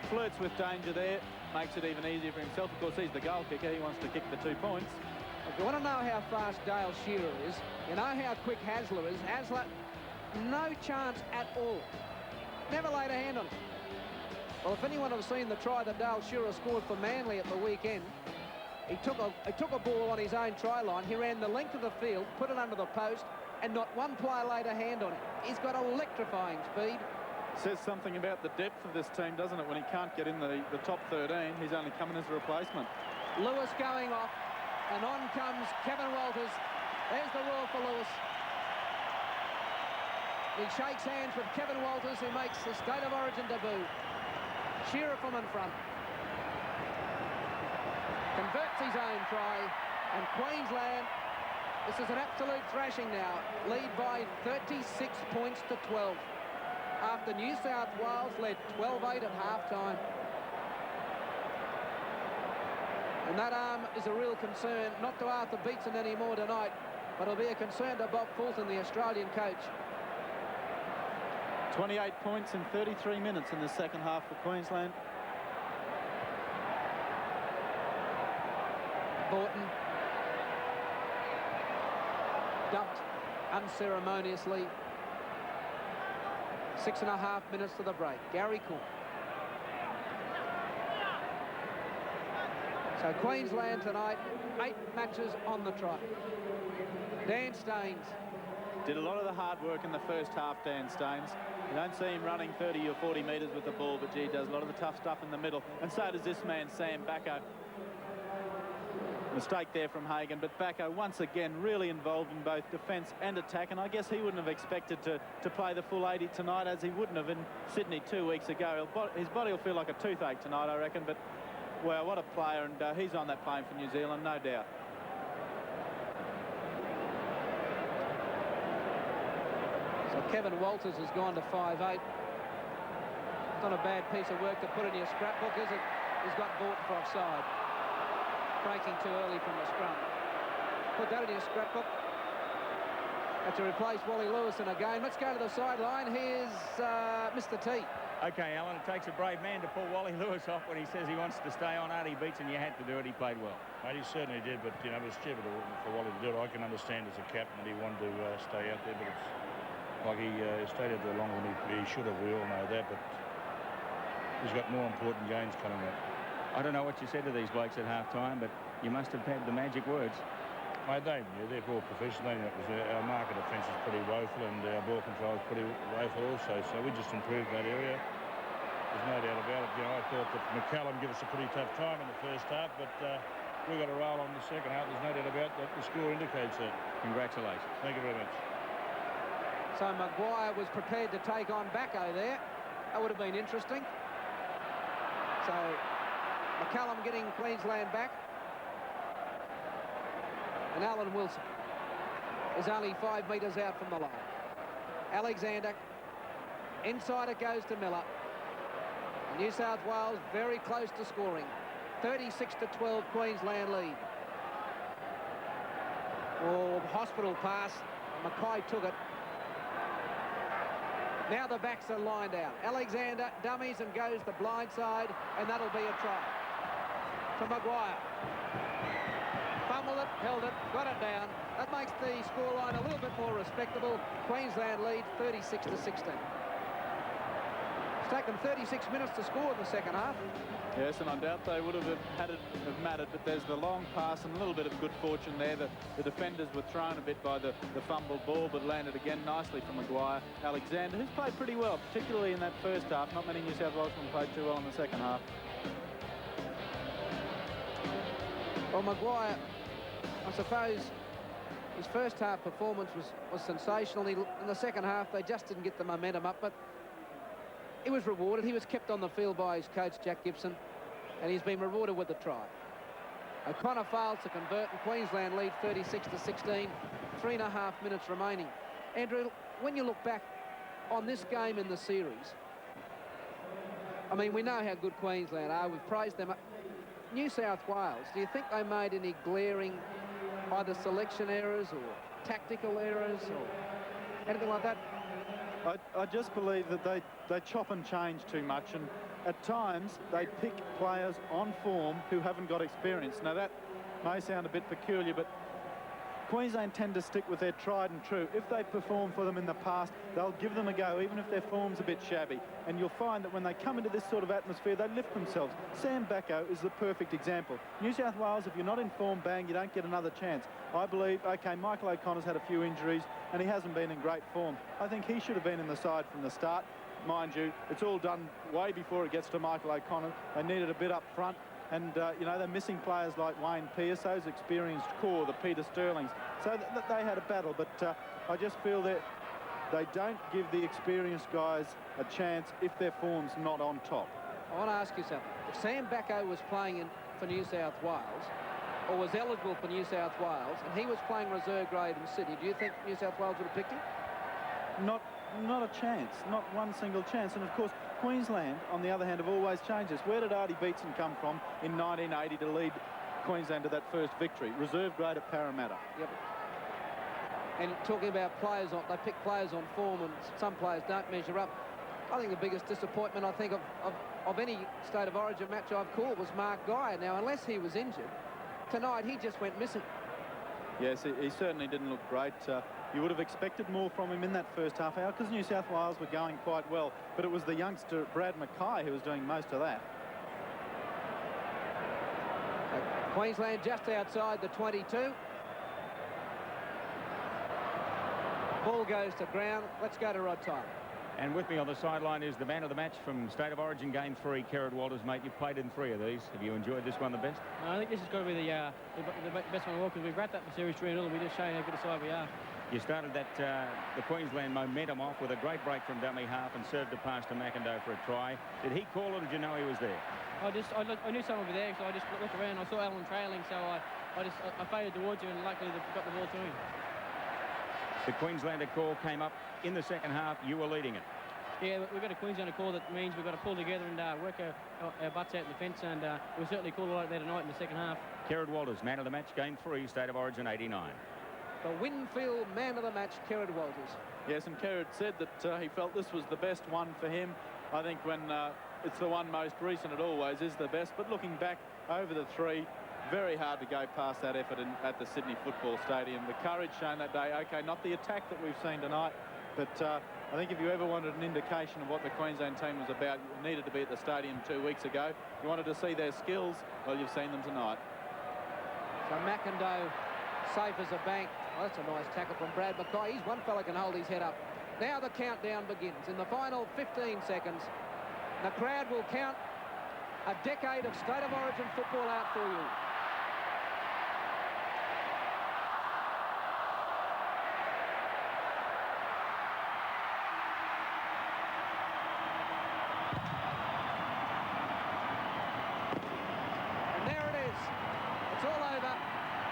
Flirts with danger there. Makes it even easier for himself. Of course, he's the goal kicker. He wants to kick the 2 points. If you want to know how fast Dale Shearer is, you know how quick Hasler is. Hasler, no chance at all. Never laid a hand on him. Well, if anyone has seen the try that Dale Shearer scored for Manly at the weekend, he took a ball on his own try line. He ran the length of the field, put it under the post, and not one player laid a hand on him. He's got electrifying speed. Says something about the depth of this team, doesn't it? When he can't get in the top 13, he's only coming as a replacement. Lewis going off, and on comes Kevin Walters. There's the roar for Lewis. He shakes hands with Kevin Walters, who makes the State of Origin debut. Shearer from in front. Converts his own try, and Queensland, this is an absolute thrashing now, lead by 36 points to 12. After New South Wales led 12-8 at half-time. And that arm is a real concern, not to Arthur Beetson anymore tonight, but it'll be a concern to Bob Fulton, the Australian coach. 28 points in 33 minutes in the second half for Queensland. Borton. Dumped unceremoniously. 6.5 minutes to the break. Gary Cook. So Queensland tonight, 8 matches on the trot. Dan Staines. Did a lot of the hard work in the first half, Dan Staines. You don't see him running 30 or 40 metres with the ball, but gee, does a lot of the tough stuff in the middle. And so does this man, Sam Bacco. Mistake there from Hagan, but Bacco once again really involved in both defence and attack, and I guess he wouldn't have expected to play the full 80 tonight, as he wouldn't have in Sydney 2 weeks ago. His body will feel like a toothache tonight, I reckon, but well, what a player, and he's on that plane for New Zealand, no doubt. So Kevin Walters has gone to 5'8". It's not a bad piece of work to put in your scrapbook, is it? He's got Borton for offside. Breaking too early from the scrum. Put that in your scrapbook. Had to replace Wally Lewis in a game. Let's go to the sideline. Here's Mr. T. OK, Alan, it takes a brave man to pull Wally Lewis off when he says he wants to stay on. Artie Beetson, you had to do it. He played well. Mate, he certainly did, but, you know, it was stupid for Wally to do it. I can understand as a captain that he wanted to stay out there, but it's like he stayed out there longer than he should have. We all know that, but he's got more important games coming up. I don't know what you said to these blokes at half-time, but you must have had the magic words. Mate, they're all professional. They know our market defence is pretty woeful, and our ball control is pretty woeful also, so we just improved that area. There's no doubt about it. You know, I thought that McCallum gave us a pretty tough time in the first half, but we got a roll on the second half. There's no doubt about that. The score indicates that. Congratulations. Thank you very much. So Maguire was prepared to take on Bacco there. That would have been interesting. So McCallum getting Queensland back. And Alan Wilson is only 5 metres out from the line. Alexander, inside it goes to Miller. New South Wales very close to scoring. 36-12 Queensland lead. Oh, hospital pass. Mackay took it. Now the backs are lined out. Alexander dummies and goes the blind side, and that'll be a try for Maguire. Fumbled it, held it, got it down. That makes the scoreline a little bit more respectable. Queensland lead 36-16. taken 36 minutes to score in the second half. Yes, and I doubt they would have mattered, but there's the long pass and a little bit of good fortune there. The defenders were thrown a bit by the fumbled ball, but landed again nicely from Maguire. Alexander, who's played pretty well, particularly in that first half. Not many New South Welshman played too well in the second half. Well, Maguire, I suppose his first half performance was sensational. In the second half, they just didn't get the momentum up, but he was rewarded. He was kept on the field by his coach, Jack Gibson, and he's been rewarded with the try. O'Connor fails to convert, and Queensland lead 36-16, 3.5 minutes remaining. Andrew, when you look back on this game in the series, I mean, we know how good Queensland are. We've praised them. New South Wales, do you think they made any glaring either selection errors or tactical errors or anything like that? I just believe that they chop and change too much, and at times they pick players on form who haven't got experience. Now that may sound a bit peculiar, but Queensland tend to stick with their tried and true. If they perform for them in the past, they'll give them a go, even if their form's a bit shabby. And you'll find that when they come into this sort of atmosphere, they lift themselves. Sam Backo is the perfect example. New South Wales, if you're not in form, bang, you don't get another chance. I believe, OK, Michael O'Connor's had a few injuries and he hasn't been in great form. I think he should have been in the side from the start. Mind you, it's all done way before it gets to Michael O'Connor. They needed a bit up front. And, you know, they're missing players like Wayne Pearce, those experienced core, the Peter Sterlings. So they had a battle, but I just feel that they don't give the experienced guys a chance if their form's not on top. I want to ask you something. If Sam Backo was playing for New South Wales, or was eligible for New South Wales, and he was playing reserve grade in Sydney, do you think New South Wales would have picked him? Not a chance, not one single chance. And of course, Queensland, on the other hand, have always changed this. Where did Artie Beetson come from in 1980 to lead Queensland to that first victory? Reserve grade at Parramatta. Yep. And talking about players, they pick players on form, and some players don't measure up. I think the biggest disappointment, I think, of any State of Origin match I've called was Mark Geyer. Now, unless he was injured, tonight he just went missing. Yes, he certainly didn't look great. You would have expected more from him in that first half hour because New South Wales were going quite well, but it was the youngster Brad Mackay who was doing most of that. Queensland just outside the 22. Ball goes to ground. Let's go to Rod Tyler. And with me on the sideline is the man of the match from State of Origin Game 3, Kerrod Walters. Mate, you've played in 3 of these. Have you enjoyed this one the best? I think this has got to be the best one of all, because we've wrapped up the series 3-0 and we just showing how good a side we are. You started that the Queensland momentum off with a great break from dummy half and served a pass to McIndoe for a try. Did he call or did you know he was there? I knew someone would be there, so I just looked around. I saw Alan trailing, so I faded towards him, and luckily they got the ball to him. The Queenslander call came up in the second half. You were leading it. Yeah, we've got a Queenslander call that means we've got to pull together and work our butts out in the fence, and we'll certainly call it like that tonight in the second half. Kerrod Walters, man of the match, Game 3, State of Origin 89. The Winfield man of the match, Kerrod Walters. Yes, and Kerrod said that he felt this was the best one for him. I think when it's the one most recent, it always is the best. But looking back over the 3, very hard to go past that effort at the Sydney Football Stadium. The courage shown that day, OK, not the attack that we've seen tonight, but I think if you ever wanted an indication of what the Queensland team was about, you needed to be at the stadium 2 weeks ago. You wanted to see their skills, well, you've seen them tonight. So McIndoe, safe as a bank. Oh, that's a nice tackle from Brad Mackay. He's one fella can hold his head up. Now the countdown begins. In the final 15 seconds, the crowd will count a decade of State of Origin football out for you. And there it is. It's all over.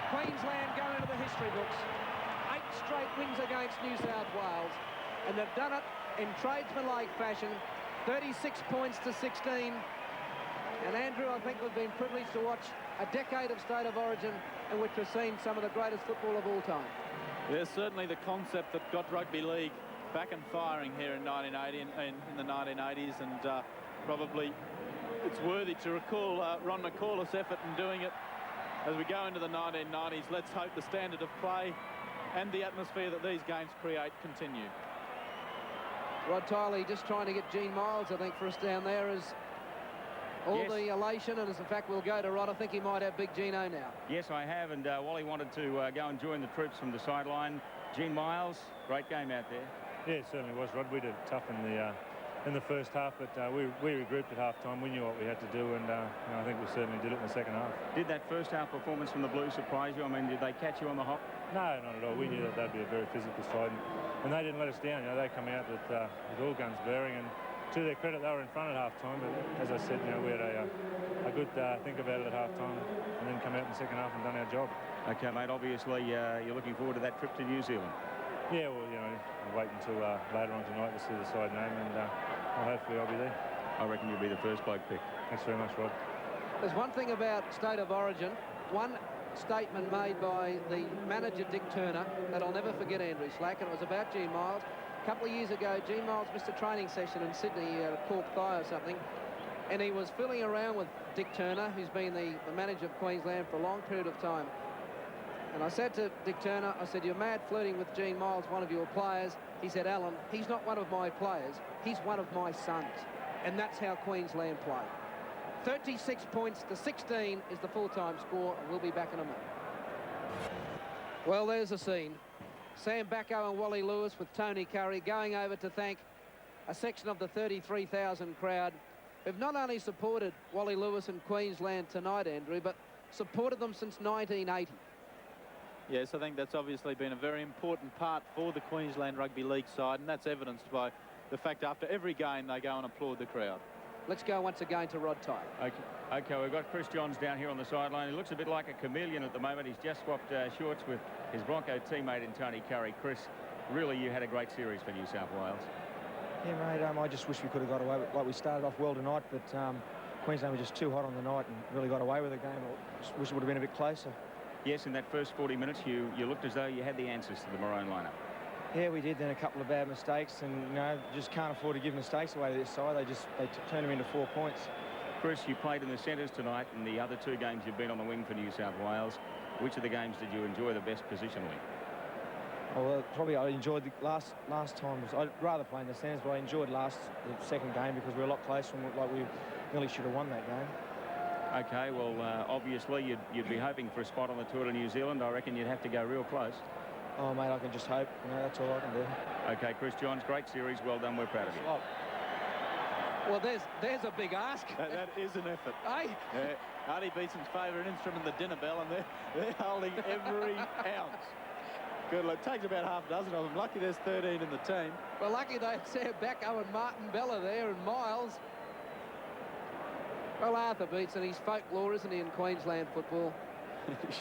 Queensland go into the history books. 8 straight wins against New South Wales, and they've done it in tradesman-like fashion. 36 points to 16. And Andrew, I think we've been privileged to watch a decade of State of Origin in which we've seen some of the greatest football of all time. Yes, certainly the concept that got rugby league back and firing here in 1980 in the 1980s, and probably it's worthy to recall Ron McCaulif's effort in doing it as we go into the 1990s. Let's hope the standard of play and the atmosphere that these games create continue. Rod Tiley just trying to get Gene Miles, I think, for us down there as all the elation, and as a fact we'll go to Rod. I think he might have Big Gino now. Yes, I have, and Wally wanted to go and join the troops from the sideline. Gene Miles, great game out there. Yeah, it certainly was, Rod. We did it tough in the first half, but we regrouped at half-time. We knew what we had to do, and I think we certainly did it in the second half. Did that first half performance from the Blues surprise you? I mean, did they catch you on the hop? No, not at all. We knew that they'd be a very physical side, and they didn't let us down. You know, they come out with all guns blaring, and to their credit, they were in front at half-time. But as I said, you know, we had a good think about it at half-time, and then come out in the second half and done our job. Okay, mate. Obviously, you're looking forward to that trip to New Zealand. Yeah, well, you know, we'll wait until later on tonight to see the side name, and hopefully I'll be there. I reckon you'll be the first bloke picked. Thanks very much, Rod. There's one thing about State of Origin, one statement made by the manager, Dick Turner, that I'll never forget, Andrew Slack, and it was about Gene Miles. A couple of years ago, Gene Miles missed a training session in Sydney, a cork thigh or something, and he was fooling around with Dick Turner, who's been the manager of Queensland for a long period of time. And I said to Dick Turner, I said, "You're mad flirting with Gene Miles, one of your players." He said, "Alan, he's not one of my players. He's one of my sons." And that's how Queensland play. 36 points to 16 is the full-time score. We'll be back in a minute. Well, there's the scene. Sam Backo and Wally Lewis with Tony Curry going over to thank a section of the 33,000 crowd who've not only supported Wally Lewis and Queensland tonight, Andrew, but supported them since 1980. Yes, I think that's obviously been a very important part for the Queensland Rugby League side, and that's evidenced by the fact after every game they go and applaud the crowd. Let's go once again to Rod Tyler. Okay, we've got Chris Johns down here on the sideline. He looks a bit like a chameleon at the moment. He's just swapped shorts with his Bronco teammate in Tony Curry. Chris, really, you had a great series for New South Wales. Yeah, mate, I just wish we could have got away with, like we started off well tonight, but Queensland were just too hot on the night and really got away with the game. I just wish it would have been a bit closer. Yes, in that first 40 minutes, you looked as though you had the answers to the Maroon lineup. Yeah, we did. Then a couple of bad mistakes, and you know, just can't afford to give mistakes away to this side. They turn them into 4 points. Chris, you played in the centres tonight, and the other two games you've been on the wing for New South Wales. Which of the games did you enjoy the best positionally? Well, probably I enjoyed the last time. I'd rather play in the centres, but I enjoyed the second game because we were a lot closer and looked like we really should have won that game. Okay, well, obviously you'd be hoping for a spot on the tour to New Zealand. I reckon you'd have to go real close. Oh, mate, I can just hope. You know, that's all I can do. Okay, Chris Johns, great series. Well done. We're proud of you. Oh. Well, there's a big ask. That is an effort. Hey? Yeah. Artie Beeson's favourite instrument, the dinner bell, and they're holding every ounce. Good. It takes about half a dozen of them. Lucky there's 13 in the team. Well, lucky they have Sam Backo and Martin Bella there and Miles. Well, Arthur Beetson, he's folklore, isn't he, in Queensland football?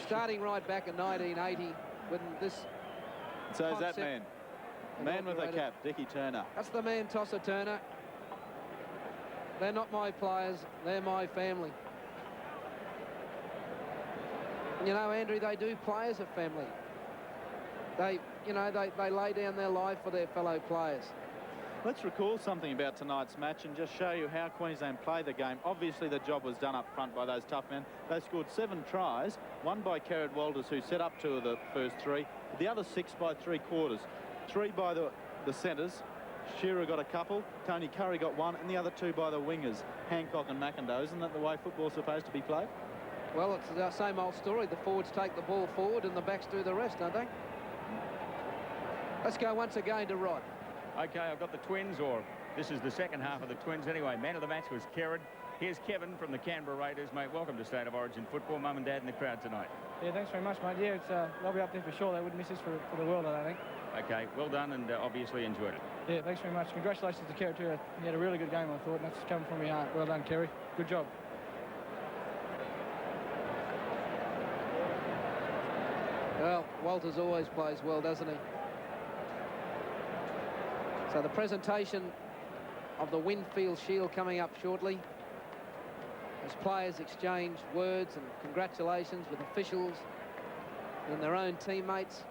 Starting right back in 1980 when this So is that man. Man with a cap, Dickie Turner. That's the man tosser Turner. They're not my players, they're my family. You know, Andrew, they do play as a family. They lay down their life for their fellow players. Let's recall something about tonight's match and just show you how Queensland played the game. Obviously, the job was done up front by those tough men. They scored 7 tries, one by Kerrod Walters, who set up 2 of the first 3. The other 6 by 3/4. 3 by the centres. Shearer got a couple, Tony Curry got 1, and the other 2 by the wingers, Hancock and McIndoe. Isn't that the way football's supposed to be played? Well, it's the same old story. The forwards take the ball forward and the backs do the rest, don't they? Let's go once again to Rod. Okay, I've got the Twins, or this is the second half of the Twins anyway. Man of the match was Kerrod. Here's Kevin from the Canberra Raiders. Mate, welcome to State of Origin football. Mum and Dad in the crowd tonight. Yeah, thanks very much, mate. Yeah, they'll be up there for sure. They wouldn't miss this for the world, I don't think. Okay, well done, and obviously enjoyed it. Yeah, thanks very much. Congratulations to Kerry too. He had a really good game, I thought, and that's coming from your heart. Well done, Kerry. Good job. Well, Walters always plays well, doesn't he? So the presentation of the Winfield Shield coming up shortly as players exchange words and congratulations with officials and their own teammates.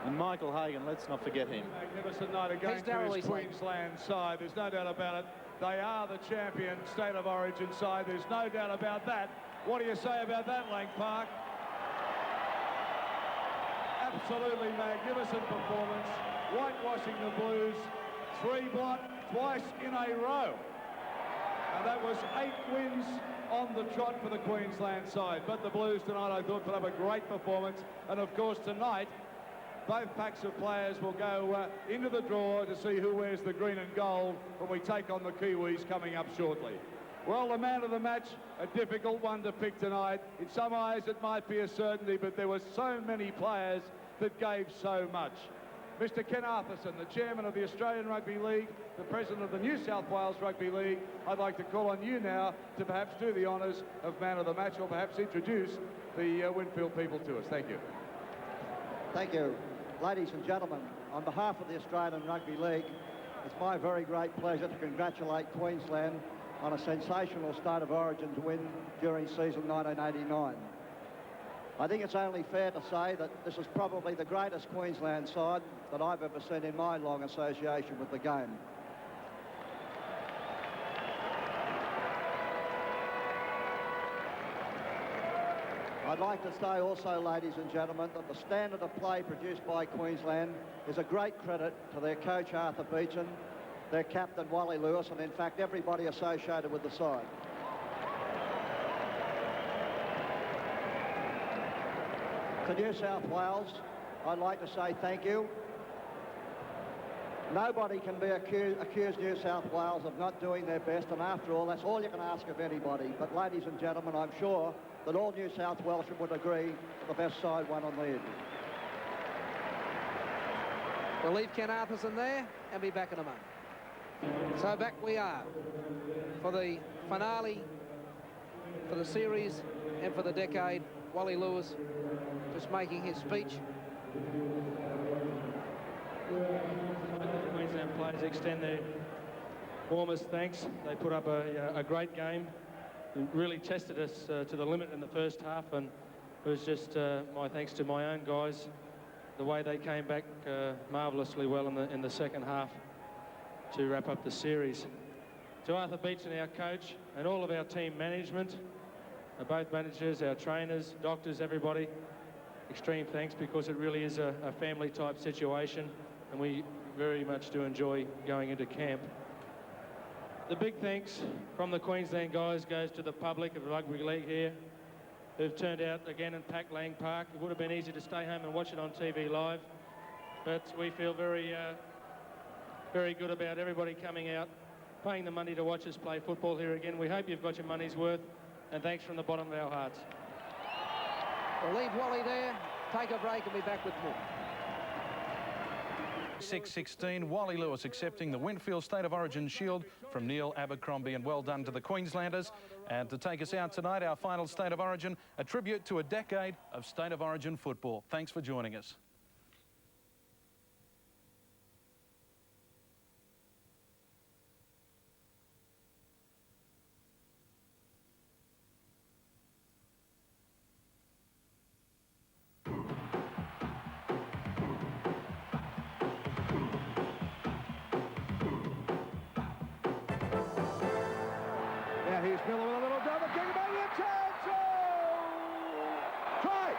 And Michael Hagan, let's not forget him. Magnificent night again for his Queensland side. There's no doubt about it. They are the champion State of Origin side. There's no doubt about that. What do you say about that, Lang Park? Absolutely magnificent performance. whitewashing the Blues 3-blot twice in a row. And that was 8 wins on the trot for the Queensland side. But the Blues tonight, I thought, put up a great performance. And of course, tonight, both packs of players will go into the draw to see who wears the green and gold when we take on the Kiwis coming up shortly. Well, the man of the match, a difficult one to pick tonight. In some eyes, it might be a certainty, but there were so many players that gave so much. Mr. Ken Arthurson, the chairman of the Australian Rugby League, the president of the New South Wales Rugby League, I'd like to call on you now to perhaps do the honours of man of the match, or perhaps introduce the Winfield people to us. Thank you. Thank you. Ladies and gentlemen, on behalf of the Australian Rugby League, it's my very great pleasure to congratulate Queensland on a sensational State of Origin win during season 1989. I think it's only fair to say that this is probably the greatest Queensland side that I've ever seen in my long association with the game. I'd like to say also, ladies and gentlemen, that the standard of play produced by Queensland is a great credit to their coach Arthur Beecham, their captain Wally Lewis, and in fact everybody associated with the side. To New South Wales, I'd like to say thank you. Nobody can be accuse New South Wales of not doing their best, and after all, that's all you can ask of anybody. But ladies and gentlemen, I'm sure that all New South Welshmen would agree that the best side won on the evening. We'll leave Ken Arthurson there and be back in a moment. So back we are for the finale for the series and for the decade. Wally Lewis just making his speech. Queensland players extend their warmest thanks. They put up a great game. It really tested us to the limit in the first half, and it was just my thanks to my own guys, the way they came back marvellously well in the second half to wrap up the series. To Arthur Beecham, our coach, and all of our team management, both managers, our trainers, doctors, everybody, extreme thanks, because it really is a family type situation, and we very much do enjoy going into camp. The big thanks from the Queensland guys goes to the public of the rugby league here, who've turned out again and packed Lang Park. It would have been easy to stay home and watch it on TV live, but we feel very good about everybody coming out, paying the money to watch us play football here again. We hope you've got your money's worth, and thanks from the bottom of our hearts. We'll leave Wally there, take a break, and be back with more. 6-16, Wally Lewis accepting the Winfield State of Origin Shield from Neil Abercrombie, and well done to the Queenslanders. And to take us out tonight, our final State of Origin, a tribute to a decade of State of Origin football. Thanks for joining us. Here's Miller with a little double kick about the inside. Try!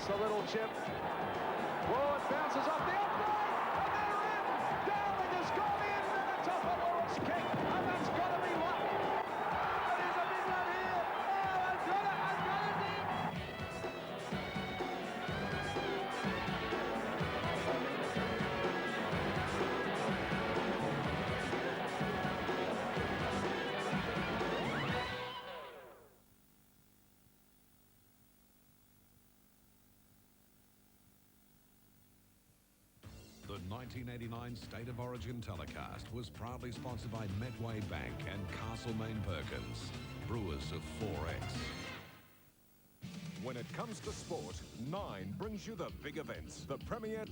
That's the little chip. Oh, it bounces off the upright, and they're in. Darling has gone in, and it's a fabulous kick, and that's got to be luck. There's a big one here. Oh, I've got it in. The 1989 State of Origin telecast was proudly sponsored by Medway Bank and Castlemaine Perkins, brewers of 4X. When it comes to sport, 9 brings you the big events. The premier...